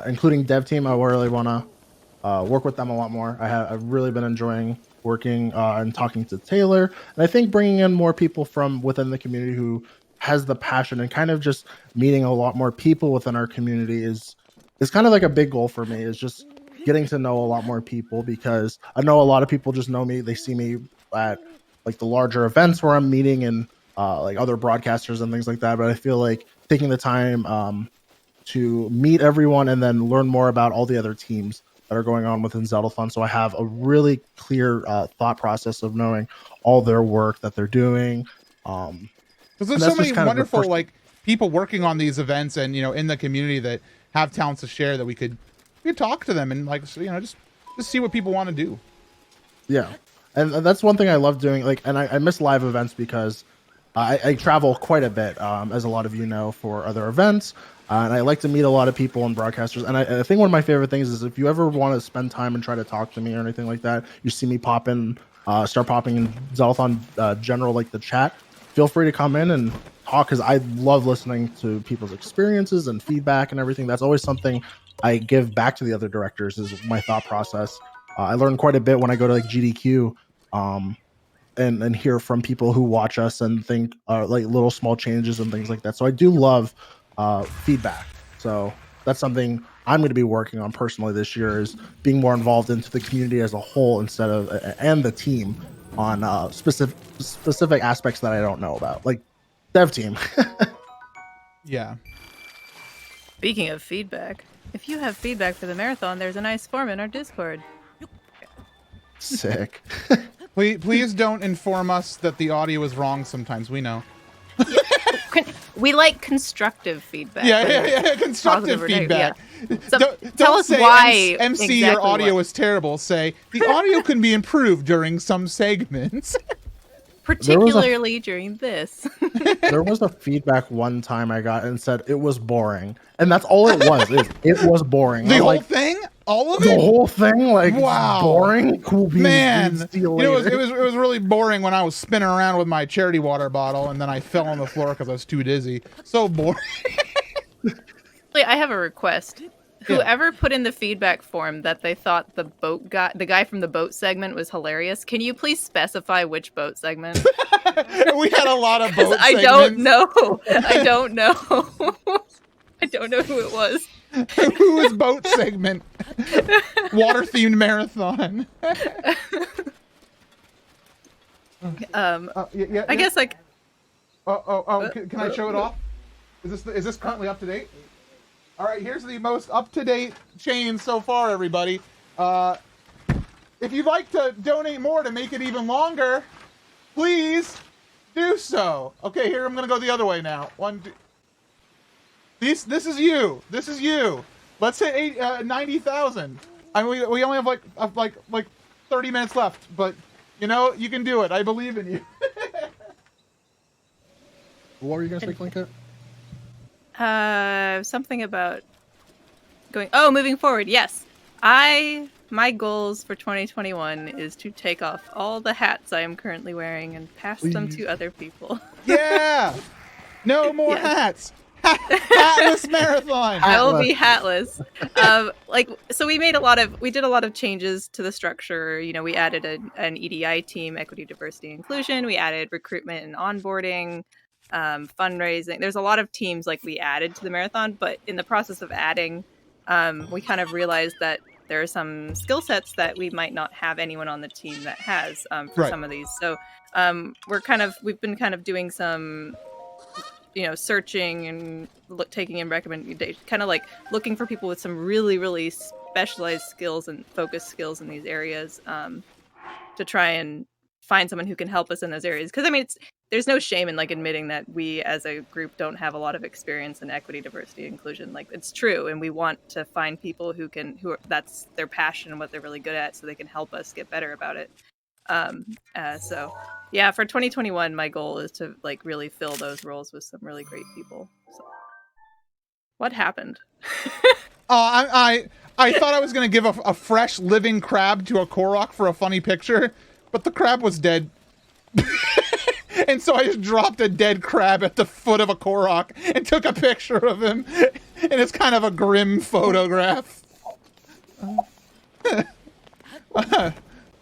including dev team. I really want to work with them a lot more. I've really been enjoying working and talking to Taylor, and I think bringing in more people from within the community who has the passion, and kind of just meeting a lot more people within our community is kind of like a big goal for me, is just getting to know a lot more people, because I know a lot of people just know me, they see me at like the larger events where I'm meeting and like other broadcasters and things like that, but I feel like taking the time to meet everyone and then learn more about all the other teams that are going on within Zeldathon, so I have a really clear thought process of knowing all their work that they're doing. Because there's so many wonderful like people working on these events, and you know, in the community that have talents to share, that we could talk to them and like, you know, just see what people want to do. Yeah, and that's one thing I love doing. Like, and I miss live events because I travel quite a bit, as a lot of you know, for other events. And I like to meet a lot of people and broadcasters. And I think one of my favorite things is if you ever want to spend time and try to talk to me or anything like that, you see me start popping in Zeldathon general, like the chat, feel free to come in and talk, because I love listening to people's experiences and feedback and everything. That's always something I give back to the other directors, is my thought process. I learn quite a bit when I go to like GDQ and hear from people who watch us and think like little small changes and things like that. So I do love feedback. So that's something I'm going to be working on personally this year, is being more involved into the community as a whole instead of and the team on specific aspects that I don't know about, like dev team. Yeah. Speaking of feedback, if you have feedback for the marathon, there's a nice form in our Discord. Sick. Please don't inform us that the audio is wrong sometimes. We know. We like constructive feedback. Yeah. Constructive feedback. Yeah. So Don't us say why MC exactly your audio what. is terrible. Say the audio can be improved during some segments. particularly during this. There was a feedback one time I got and said it was boring, and that's all it was. It was boring. The I'm whole like, thing, all of the it. whole thing, like, Wow. boring. Cool beans. Man, dude, see you you know, later. it was really boring when I was spinning around with my charity water bottle and then I fell on the floor because I was too dizzy. So boring. Wait, I have a request. Whoever put in the feedback form that they thought the guy from the boat segment was hilarious, can you please specify which boat segment? We had a lot of boat I segments. don't know. I don't know. I don't know who it was. Who was boat segment? Water themed marathon. I guess like. Can I show it off? Is this currently up to date? All right, here's the most up-to-date chain so far, everybody. If you'd like to donate more to make it even longer, please do so. Okay, here I'm gonna go the other way now. One, two. This is you. This is you. Let's hit 90,000. I mean, we only have like 30 minutes left, but you know you can do it. I believe in you. What were you gonna say, Clinket? Something about moving forward. Yes. My goals for 2021 is to take off all the hats I am currently wearing and pass them to other people. Yeah. No more hats. Hatless marathon. I will be hatless. So we did a lot of changes to the structure. You know, we added an EDI team, equity, diversity, inclusion. We added recruitment and onboarding, fundraising. There's a lot of teams like we added to the marathon, but in the process of adding, we kind of realized that there are some skill sets that we might not have anyone on the team that has for some of these. So we've been kind of doing some, you know, searching and taking in recommendations, kind of like looking for people with some really, really specialized skills and focused skills in these areas, to try and find someone who can help us in those areas. Because I mean, there's no shame in like admitting that we as a group don't have a lot of experience in equity, diversity, inclusion. Like, it's true, and we want to find people who that's their passion and what they're really good at, so they can help us get better about it. So yeah, for 2021, my goal is to like really fill those roles with some really great people. So, what happened? I thought I was gonna give a fresh living crab to a Korok for a funny picture, but the crab was dead. And so I just dropped a dead crab at the foot of a Korok and took a picture of him. And it's kind of a grim photograph.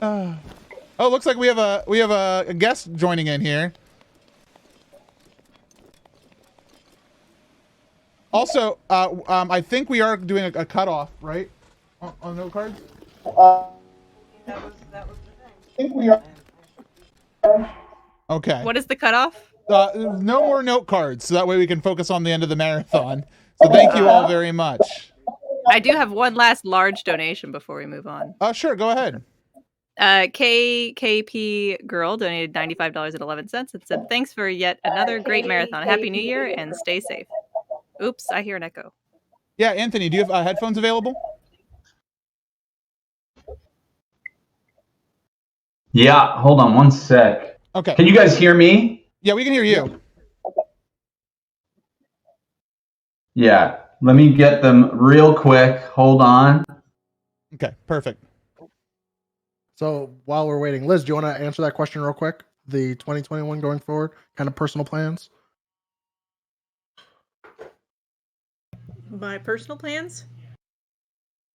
Oh, looks like we have a guest joining in here. Also, I think we are doing a cutoff, right? On note cards? That was the thing. I think we are. Okay. What is the cutoff? No more note cards, so that way we can focus on the end of the marathon. So thank you all very much. I do have one last large donation before we move on. Sure, go ahead. KKP Girl donated $95.11 and said, "Thanks for yet another great marathon. Happy New Year and stay safe." Oops, I hear an echo. Yeah, Anthony, do you have headphones available? Yeah, hold on one sec. Okay. Can you guys hear me? Yeah, we can hear you. Yeah, let me get them real quick. Hold on. Okay, perfect. So while we're waiting, Liz, do you want to answer that question real quick? The 2021 going forward, kind of personal plans? My personal plans?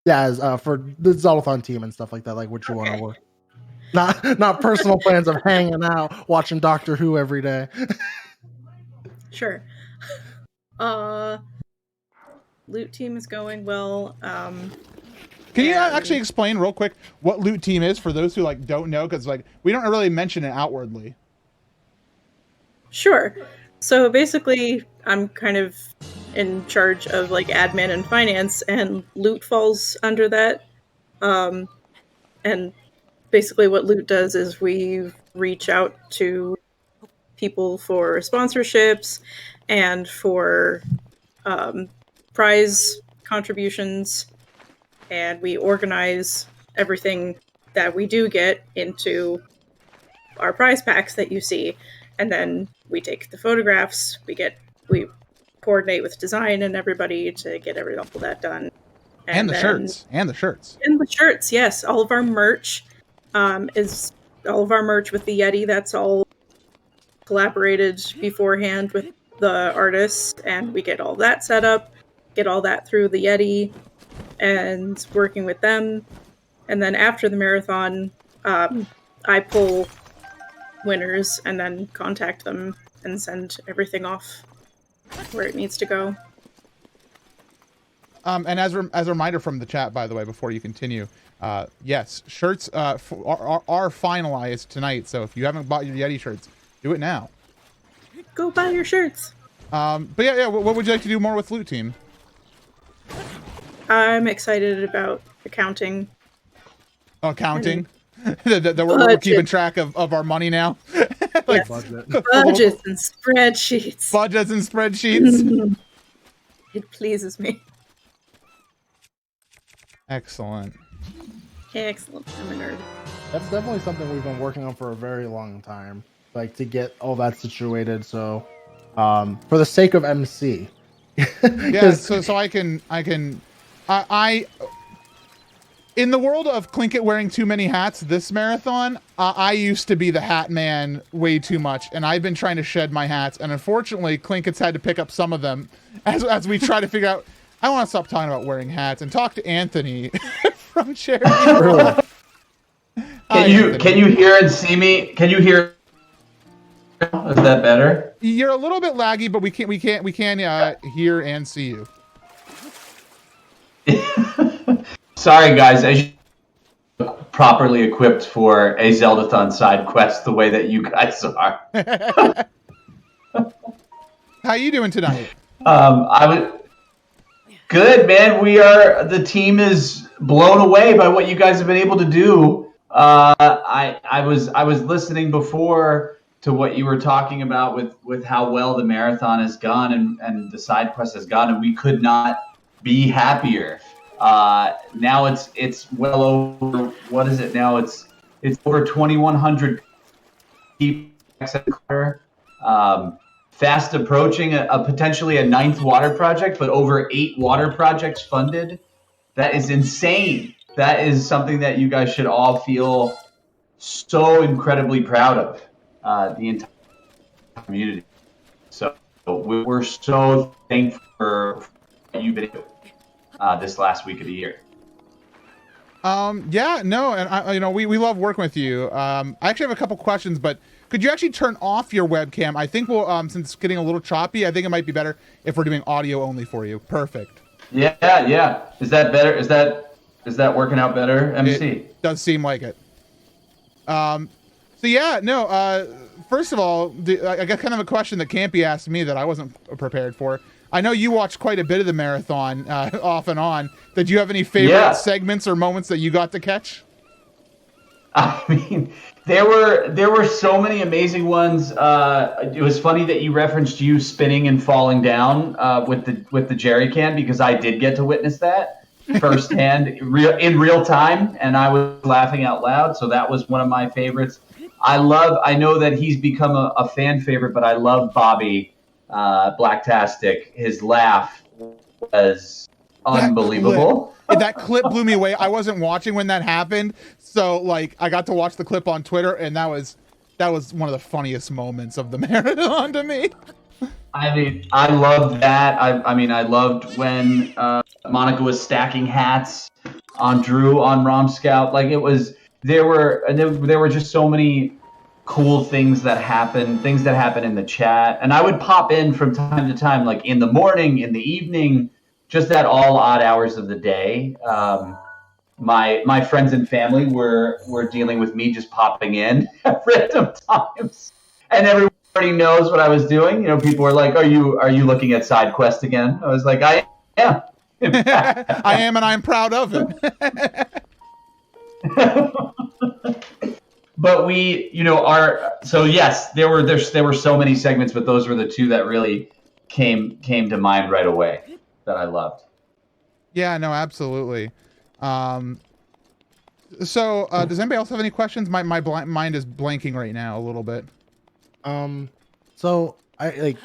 Yeah, as for the Zeldathon team and stuff like that, like what you want to work. Not personal plans of hanging out, watching Doctor Who every day. Sure. Loot team is going well. Can you actually explain real quick what Loot Team is for those who like don't know? Because like we don't really mention it outwardly. Sure. So basically, I'm kind of in charge of like admin and finance, and Loot falls under that. And basically what Loot does is we reach out to people for sponsorships and for prize contributions, and we organize everything that we do get into our prize packs that you see, and then we take the photographs. We coordinate with design and everybody to get all that done. And the then, shirts. And the shirts. And the shirts, yes. All of our merch is all of our merch with the Yeti. That's all collaborated beforehand with the artists, and we get all that set up, get all that through the Yeti, and working with them. And then after the marathon, I pull winners and then contact them and send everything off where it needs to go. And as a reminder from the chat, by the way, before you continue, yes, shirts are finalized tonight. So if you haven't bought your Yeti shirts, do it now. Go buy your shirts. But yeah. What would you like to do more with Loot Team? I'm excited about accounting. Accounting? that we're keeping track of our money now? Like, budgets and spreadsheets. Budgets and spreadsheets. It pleases me. Excellent. Excellent. I'm a nerd. That's definitely something we've been working on for a very long time. Like, to get all that situated. So, for the sake of MC. Yeah, so I in the world of Clinkett wearing too many hats this marathon, I used to be the hat man way too much, and I've been trying to shed my hats, and unfortunately Clinkett's had to pick up some of them as we try to figure out. I want to stop talking about wearing hats and talk to Anthony from Charity. Can you hear and see me? Can you hear? Is that better? You're a little bit laggy, but we can hear and see you. Sorry, guys. As you properly equipped for a Zeldathon side quest, the way that you guys are. How you doing tonight? I was good, man. The team is blown away by what you guys have been able to do. I was listening before to what you were talking about with how well the marathon has gone and the side quest has gone, and we could not be happier. Now it's well over, what is it now? It's over 2,100 people. Fast approaching a potentially a 9th water project, but over 8 water projects funded. That is insane. That is something that you guys should all feel so incredibly proud of, the entire community. So we're so thankful for what you've been doing this last week of the year. Yeah, no, and we love working with you. I actually have a couple questions, but could you actually turn off your webcam? I think we'll, since it's getting a little choppy, I think it might be better if we're doing audio only for you. Perfect. Yeah. Is that better? Is that working out better, MC? It does seem like it. So yeah, no, first of all, I got kind of a question that can't be asked me that I wasn't prepared for. I know you watched quite a bit of the marathon off and on. Did you have any favorite segments or moments that you got to catch? I mean, there were so many amazing ones. It was funny that you referenced you spinning and falling down with the jerry can, because I did get to witness that firsthand in real time, and I was laughing out loud. So that was one of my favorites. I know that he's become a fan favorite, but I love Bobby Blacktastic. His laugh was unbelievable. That clip blew me away. I wasn't watching when that happened, so like I got to watch the clip on Twitter, and that was one of the funniest moments of the marathon to me. I mean, I loved that. I loved when Monica was stacking hats on Drew on Rom Scout. Like, it was, there were just so many cool things that happen in the chat. And I would pop in from time to time, like in the morning, in the evening, just at all odd hours of the day. My friends and family were dealing with me just popping in at random times, and everybody knows what I was doing. You know, people were like, "Are you looking at side quest again?" I was like, "I am." I am, and I'm proud of it. But yes, there were so many segments, but those were the two that really came to mind right away that I loved. Yeah, no, absolutely. So, does anybody else have any questions? My mind is blanking right now a little bit. So I like,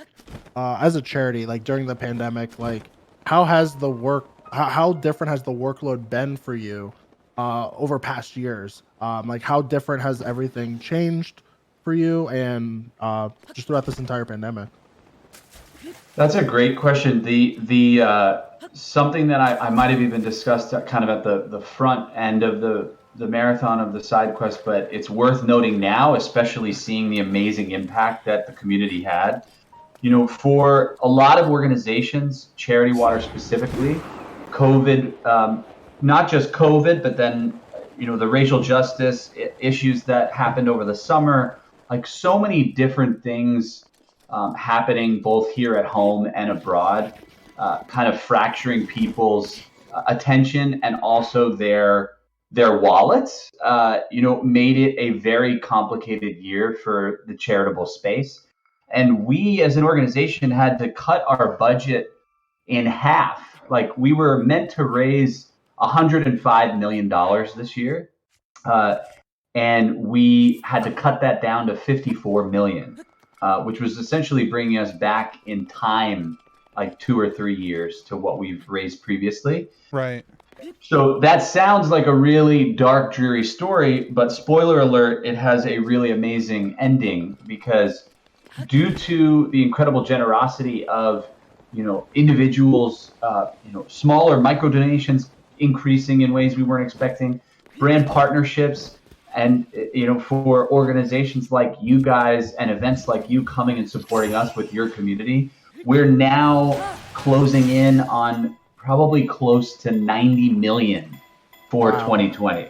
as a charity, like during the pandemic, like how has the work, how different has the workload been for you, over past years? Like how different has everything changed for you and, just throughout this entire pandemic? That's a great question. The something that I might have even discussed kind of at the front end of the marathon of the side quest, but it's worth noting now, especially seeing the amazing impact that the community had. You know, for a lot of organizations, Charity Water specifically, COVID, not just COVID, but then, you know, the racial justice issues that happened over the summer, like so many different things happening both here at home and abroad, kind of fracturing people's attention and also their wallets, you know, made it a very complicated year for the charitable space. And we as an organization had to cut our budget in half. Like we were meant to raise $105 million this year, uh, and we had to cut that down to 54 million, which was essentially bringing us back in time like 2 or 3 years to what we've raised previously. Right. So that sounds like a really dark, dreary story, but spoiler alert, it has a really amazing ending because due to the incredible generosity of, you know, individuals, you know, smaller micro donations increasing in ways we weren't expecting, brand partnerships, and, you know, for organizations like you guys and events like you coming and supporting us with your community, we're now closing in on probably close to 90 million for 2020.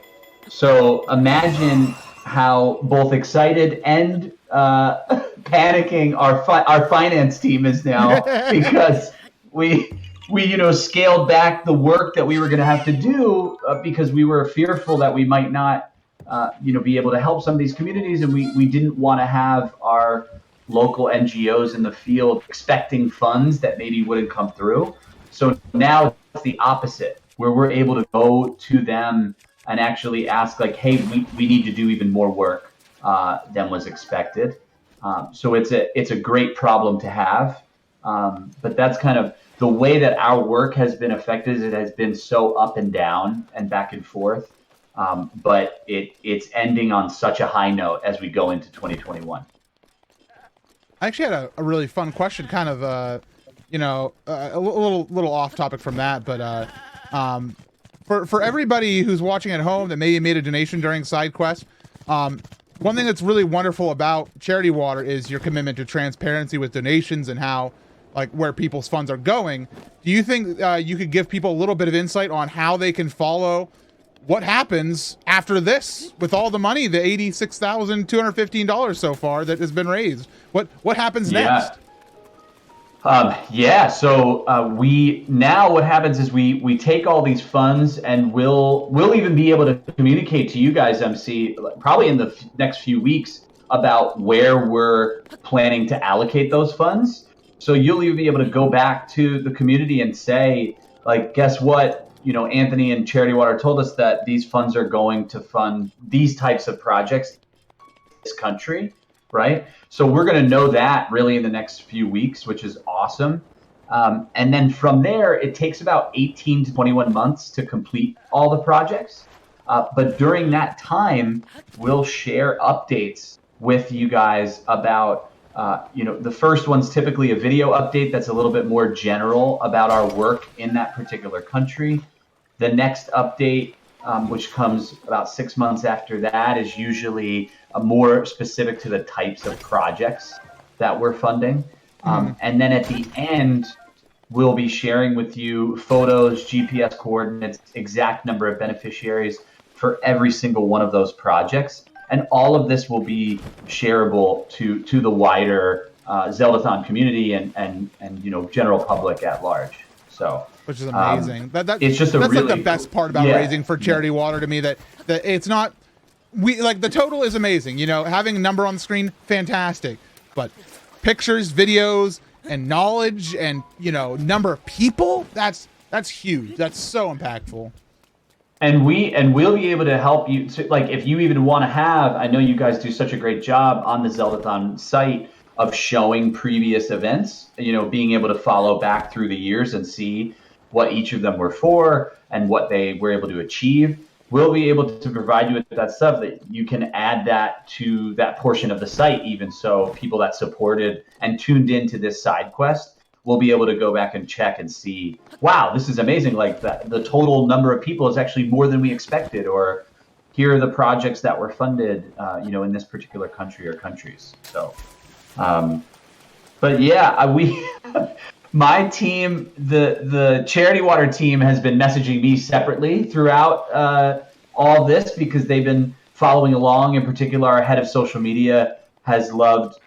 So imagine how both excited and panicking our finance team is now because we you know scaled back the work that we were going to have to do because we were fearful that we might not you know be able to help some of these communities, and we didn't want to have our local NGOs in the field expecting funds that maybe wouldn't come through. So now it's the opposite, where we're able to go to them and actually ask like, hey, we need to do even more work than was expected. So it's a great problem to have. But that's kind of the way that our work has been affected. It has been so up and down and back and forth. But it's ending on such a high note as we go into 2021. I actually had a really fun question, kind of, you know, a little off topic from that, but for everybody who's watching at home that maybe made a donation during side quest, one thing that's really wonderful about Charity Water is your commitment to transparency with donations and how, like, where people's funds are going. Do you think you could give people a little bit of insight on how they can follow what happens after this with all the money, the $86,215 so far that has been raised? What happens next? Yeah. So we now what happens is we take all these funds and we'll even be able to communicate to you guys, MC, probably in the next few weeks about where we're planning to allocate those funds. So you'll even be able to go back to the community and say, like, guess what? You know, Anthony and Charity Water told us that these funds are going to fund these types of projects in this country, right? So we're going to know that really in the next few weeks, which is awesome. And then from there, it takes about 18 to 21 months to complete all the projects. But during that time, we'll share updates with you guys about, you know, the first one's typically a video update that's a little bit more general about our work in that particular country. The next update, which comes about 6 months after that, is usually more specific to the types of projects that we're funding. And then at the end, we'll be sharing with you photos, GPS coordinates, exact number of beneficiaries for every single one of those projects. And all of this will be shareable to the wider Zeldathon community and you know general public at large. So, which is amazing. It's just that's really like the best part about raising for Charity Water to me. That it's not like the total is amazing. You know, having a number on the screen, fantastic. But pictures, videos, and knowledge, and you know, number of people, that's huge. That's so impactful. And we'll be able to help you to, like, if you even want to have, I know you guys do such a great job on the Zeldathon site of showing previous events, being able to follow back through the years and see what each of them were for and what they were able to achieve. We'll be able to provide you with that stuff that you can add that to that portion of the site, even so people that supported and tuned into this side quest we'll be able to go back and check and see, wow, this is amazing. Like the total number of people is actually more than we expected, or here are the projects that were funded, in this particular country or countries. So, but yeah, my team, the Charity Water team has been messaging me separately throughout all this because they've been following along. In particular, our head of social media has loved,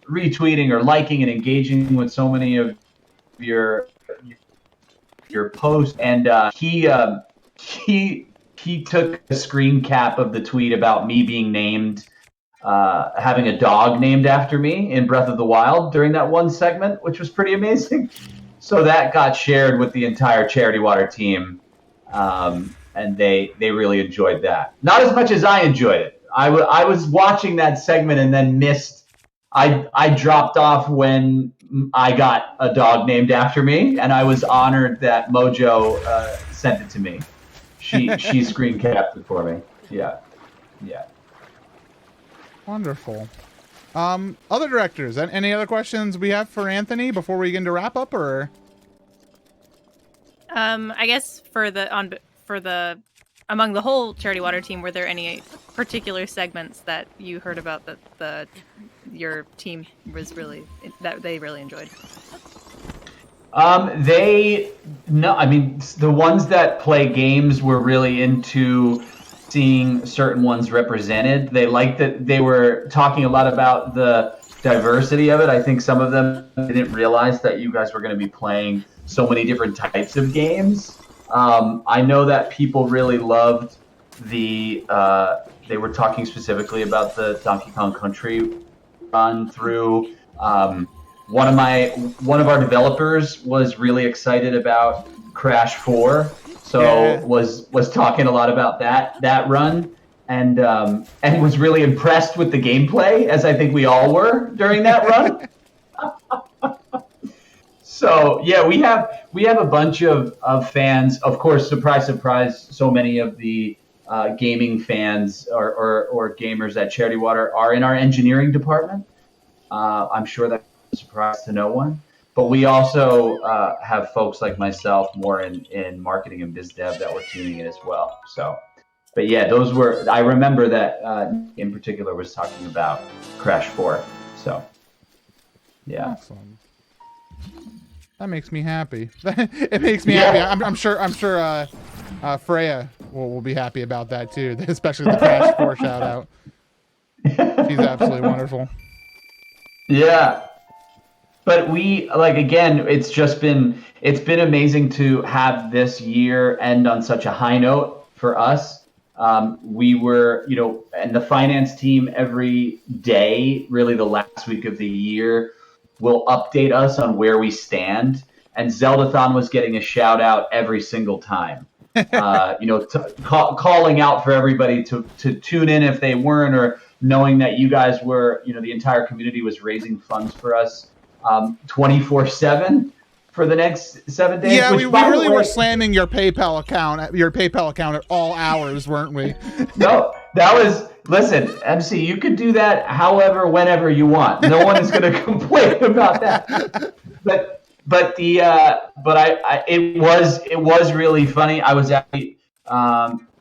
retweeting or liking and engaging with so many of your posts, and he took a screen cap of the tweet about me being named, having a dog named after me in Breath of the Wild during that one segment, which was pretty amazing. So that got shared with the entire Charity Water team, and they really enjoyed that. Not as much as I enjoyed it. I was watching that segment and then missed. I dropped off when I got a dog named after me, and I was honored that Mojo sent it to me. She screen capped it for me. Yeah. Wonderful. Other directors, any other questions we have for Anthony before we get into wrap up, or? I guess for the among the whole Charity Water team, were there any particular segments that you heard about that your team was that they really enjoyed? The ones that play games were really into seeing certain ones represented. They liked that they were talking a lot about the diversity of it. I think some of them didn't realize that you guys were going to be playing so many different types of games. I know that people really loved they were talking specifically about the Donkey Kong Country run through. One of our developers was really excited about Crash 4, so was talking a lot about that run, and was really impressed with the gameplay, as I think we all were during that run. So yeah, we have a bunch of fans. Of course, surprise, surprise, so many of the gaming fans or gamers at Charity Water are in our engineering department. I'm sure that's a surprise to no one. But we also have folks like myself more in marketing and biz dev that were tuning in as well. So, but yeah, I remember that in particular was talking about Crash 4. So, yeah. Awesome. That makes me happy. It makes me happy. I'm sure Freya will be happy about that too, especially the Crash 4 shout out. She's absolutely wonderful. Yeah. But it's been amazing to have this year end on such a high note for us. We were, and the finance team every day, really the last week of the year, will update us on where we stand. And Zeldathon was getting a shout out every single time. Calling out for everybody to tune in if they weren't, or knowing that you guys were, the entire community was raising funds for us 24/7 for the next 7 days. Yeah, we really were slamming your PayPal account at all hours, weren't we? No, listen, MC, you could do that however, whenever you want. No one is going to complain about that. It was really funny. I was actually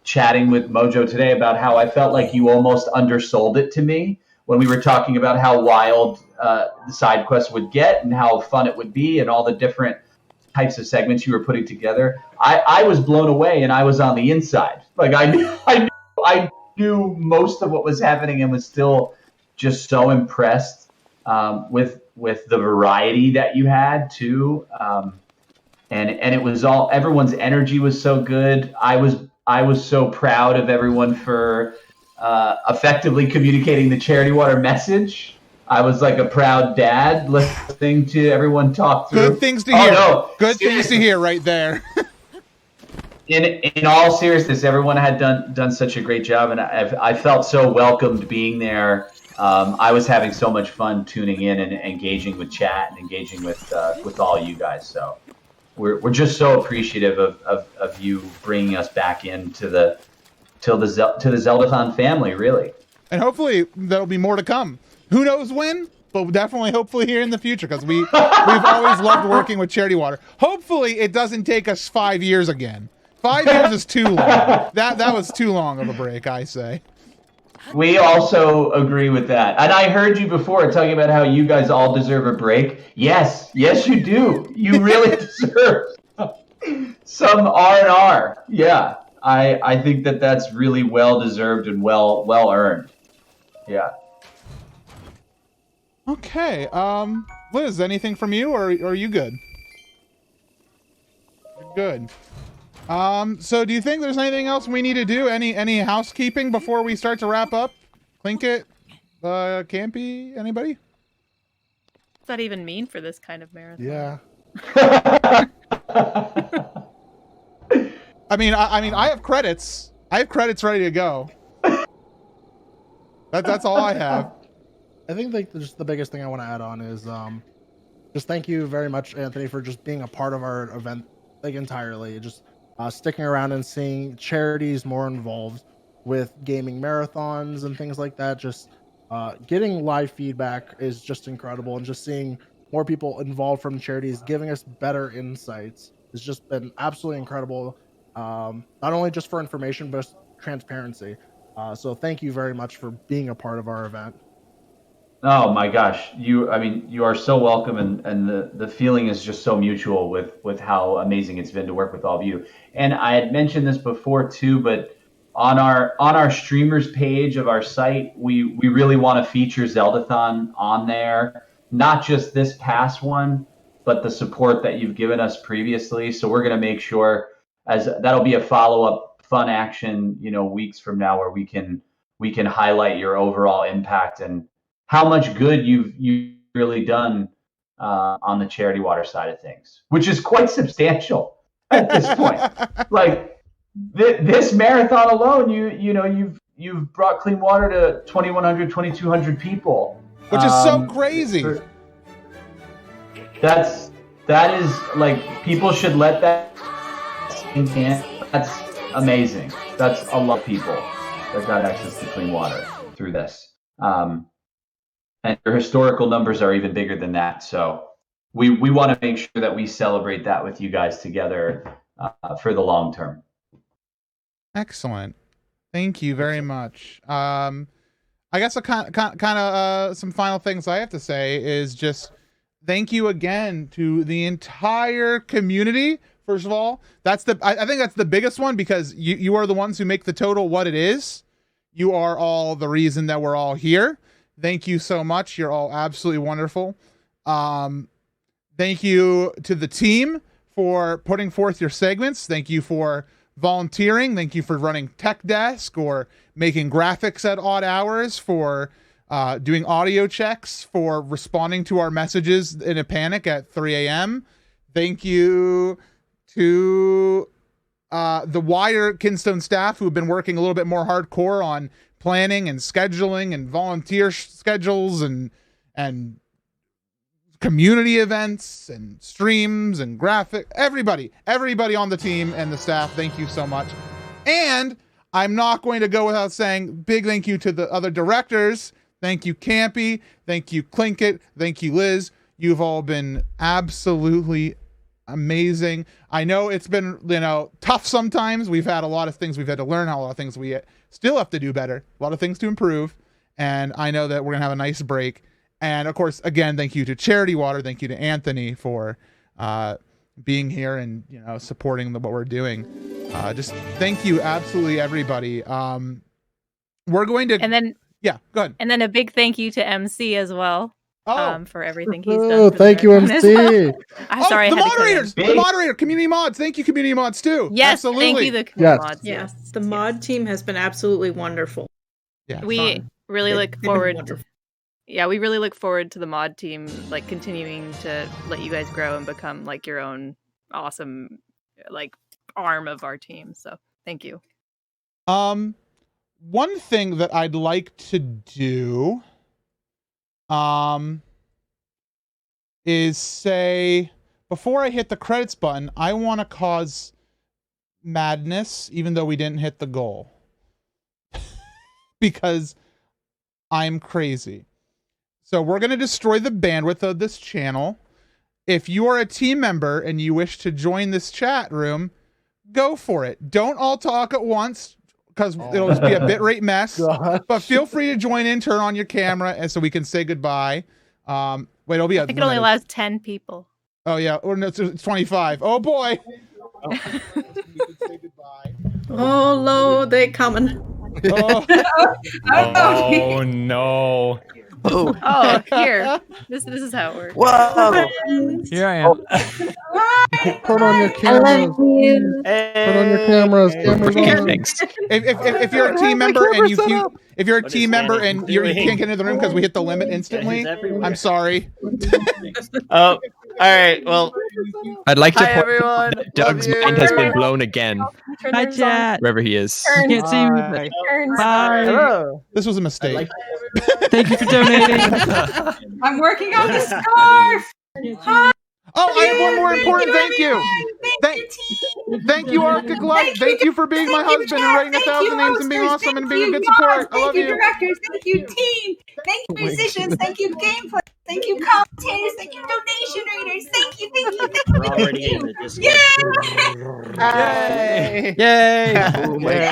chatting with Mojo today about how I felt like you almost undersold it to me when we were talking about how wild the side quest would get and how fun it would be and all the different types of segments you were putting together. I was blown away, and I was on the inside. Like I knew most of what was happening and was still just so impressed with the variety that you had too. And it was everyone's energy was so good. I was so proud of everyone for effectively communicating the Charity Water message. I was like a proud dad listening to everyone talk through. Good things to hear. No, good things to hear right there. in all seriousness, everyone had done such a great job, and I felt so welcomed being there. I was having so much fun tuning in and engaging with chat and engaging with all you guys. So we're just so appreciative of you bringing us back into the Zeldathon family, really. And hopefully there'll be more to come. Who knows when? But definitely, hopefully, here in the future, because we've always loved working with Charity Water. Hopefully, it doesn't take us 5 years again. 5 years is too long. That was too long of a break, I say. We also agree with that. And I heard you before talking about how you guys all deserve a break. Yes, you do. You really deserve some R&R. Yeah, I think that's really well deserved and well earned. Yeah. Okay. Liz, anything from you, or are you good? You're good. So do you think there's anything else we need to do? Any housekeeping before we start to wrap up? Plinkett, Campy, anybody? What's that even mean for this kind of marathon? Yeah. I mean, I have credits. I have credits ready to go. That's all I have. I think like just the biggest thing I want to add on is just thank you very much, Anthony, for just being a part of our event like entirely. Just sticking around and seeing charities more involved with gaming marathons and things like that. Just getting live feedback is just incredible, and just seeing more people involved from charities giving us better insights has just been absolutely incredible. Not only just for information, but transparency. So thank you very much for being a part of our event. Oh my gosh, you are so welcome, and the feeling is just so mutual with how amazing it's been to work with all of you. And I had mentioned this before too, but on our streamers page of our site, we really want to feature Zeldathon on there, not just this past one, but the support that you've given us previously. So we're going to make sure, as that'll be a follow-up fun action, weeks from now, where we can highlight your overall impact and how much good you've really done on the Charity Water side of things, which is quite substantial at this point. Like this marathon alone, you've brought clean water to 2,100, 2,200 people, which is so crazy. That is like, people should let that sink in. That's amazing. That's a lot of people that got access to clean water through this. And your historical numbers are even bigger than that. So we want to make sure that we celebrate that with you guys together for the long term. Excellent. Thank you very much. I guess a kind of some final things I have to say is just thank you again to the entire community. First of all, I think that's the biggest one, because you are the ones who make the total what it is. You are all the reason that we're all here. Thank you so much. You're all absolutely wonderful. Thank you to the team for putting forth your segments. Thank you for volunteering. Thank you for running tech desk or making graphics at odd hours, for doing audio checks, for responding to our messages in a panic at 3 a.m. Thank you to the wider Kinstone staff who have been working a little bit more hardcore on planning and scheduling and volunteer schedules and community events and streams and everybody on the team and the staff. Thank you so much. And I'm not going to go without saying big thank you to the other directors. Thank you, Campy. Thank you, Plinkett. Thank you, Liz. You've all been absolutely amazing. I know it's been, tough sometimes. We've had a lot of things we've had to learn, a lot of things we still have to do better, a lot of things to improve. And I know that we're going to have a nice break. And of course, again, thank you to Charity Water. Thank you to Anthony for being here and, supporting what we're doing. Just thank you, absolutely everybody. We're going to, and then, yeah, go ahead. And then a big thank you to MC as well. For everything he's done. Oh, thank you, MC. I'm sorry. The moderator, community mods. Thank you, community mods too. Yes, absolutely. Thank you, the community mods. Yes, the mod team has been absolutely wonderful. Yeah, we really look forward. We really look forward to the mod team, like continuing to let you guys grow and become like your own awesome, like arm of our team. So thank you. One thing that I'd like to do, is say, before I hit the credits button, I want to cause madness, even though we didn't hit the goal. Because I'm crazy. So we're going to destroy the bandwidth of this channel. If you are a team member and you wish to join this chat room, go for it. Don't all talk at once, because it'll just be a bitrate mess. Gosh. But feel free to join in, turn on your camera, and so we can say goodbye. Wait, it'll be I think it only allows 10 people. Oh yeah, or no, it's 25. Oh boy. Oh, lo, they coming. Oh. Oh no. Oh, here. This is how it works. Whoa. Here I am. Turn on your cameras. Turn on your cameras. Cameras on. Thanks. If you're a team member and you can't get into the room because we hit the limit instantly, I'm sorry. Oh, all right. Well, I'd like to hi, point everyone. out that Doug's mind has been blown again. Hi, chat. Wherever he is. You can't see me, but bye. Hello. This was a mistake. Thank you for donating. I'm working on the scarf. Hi. Oh, I have one more important thank you. Thank you, Arctic Light. Thank you for being my husband and writing 1,000 names and being awesome and being a good support. I love you. Thank you, directors. Thank you, team. Thank you, musicians. Thank you, gameplay. Thank you, commentators. Thank you, donation readers. Thank you. We're already in the Discord. Yay! Yay! I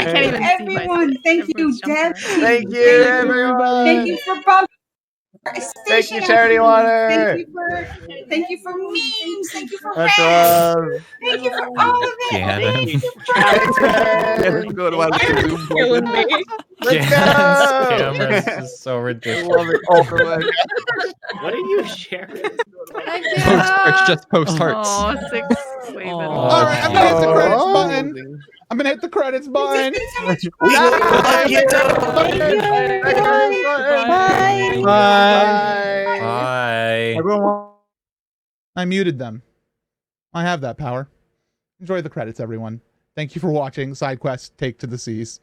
can't even see Everyone, thank you, Deb. Thank you, everyone. Thank you for Bob. Thank you, Charity Water. Thank you for memes. Thank you for Much rants. love. Thank you for all of it. Gannon. Thank you Killing me. Let's Gannon's go. camera is just so I ridiculous. love it. Oh, what are you sharing? Post hearts, just post hearts. Oh, 6. Wait, All right, I'm gonna hit the credits button. I'm gonna hit the credits button. Bye. Bye. Everyone. I muted them. I have that power. Enjoy the credits, everyone. Thank you for watching SideQuest Take to the Seas.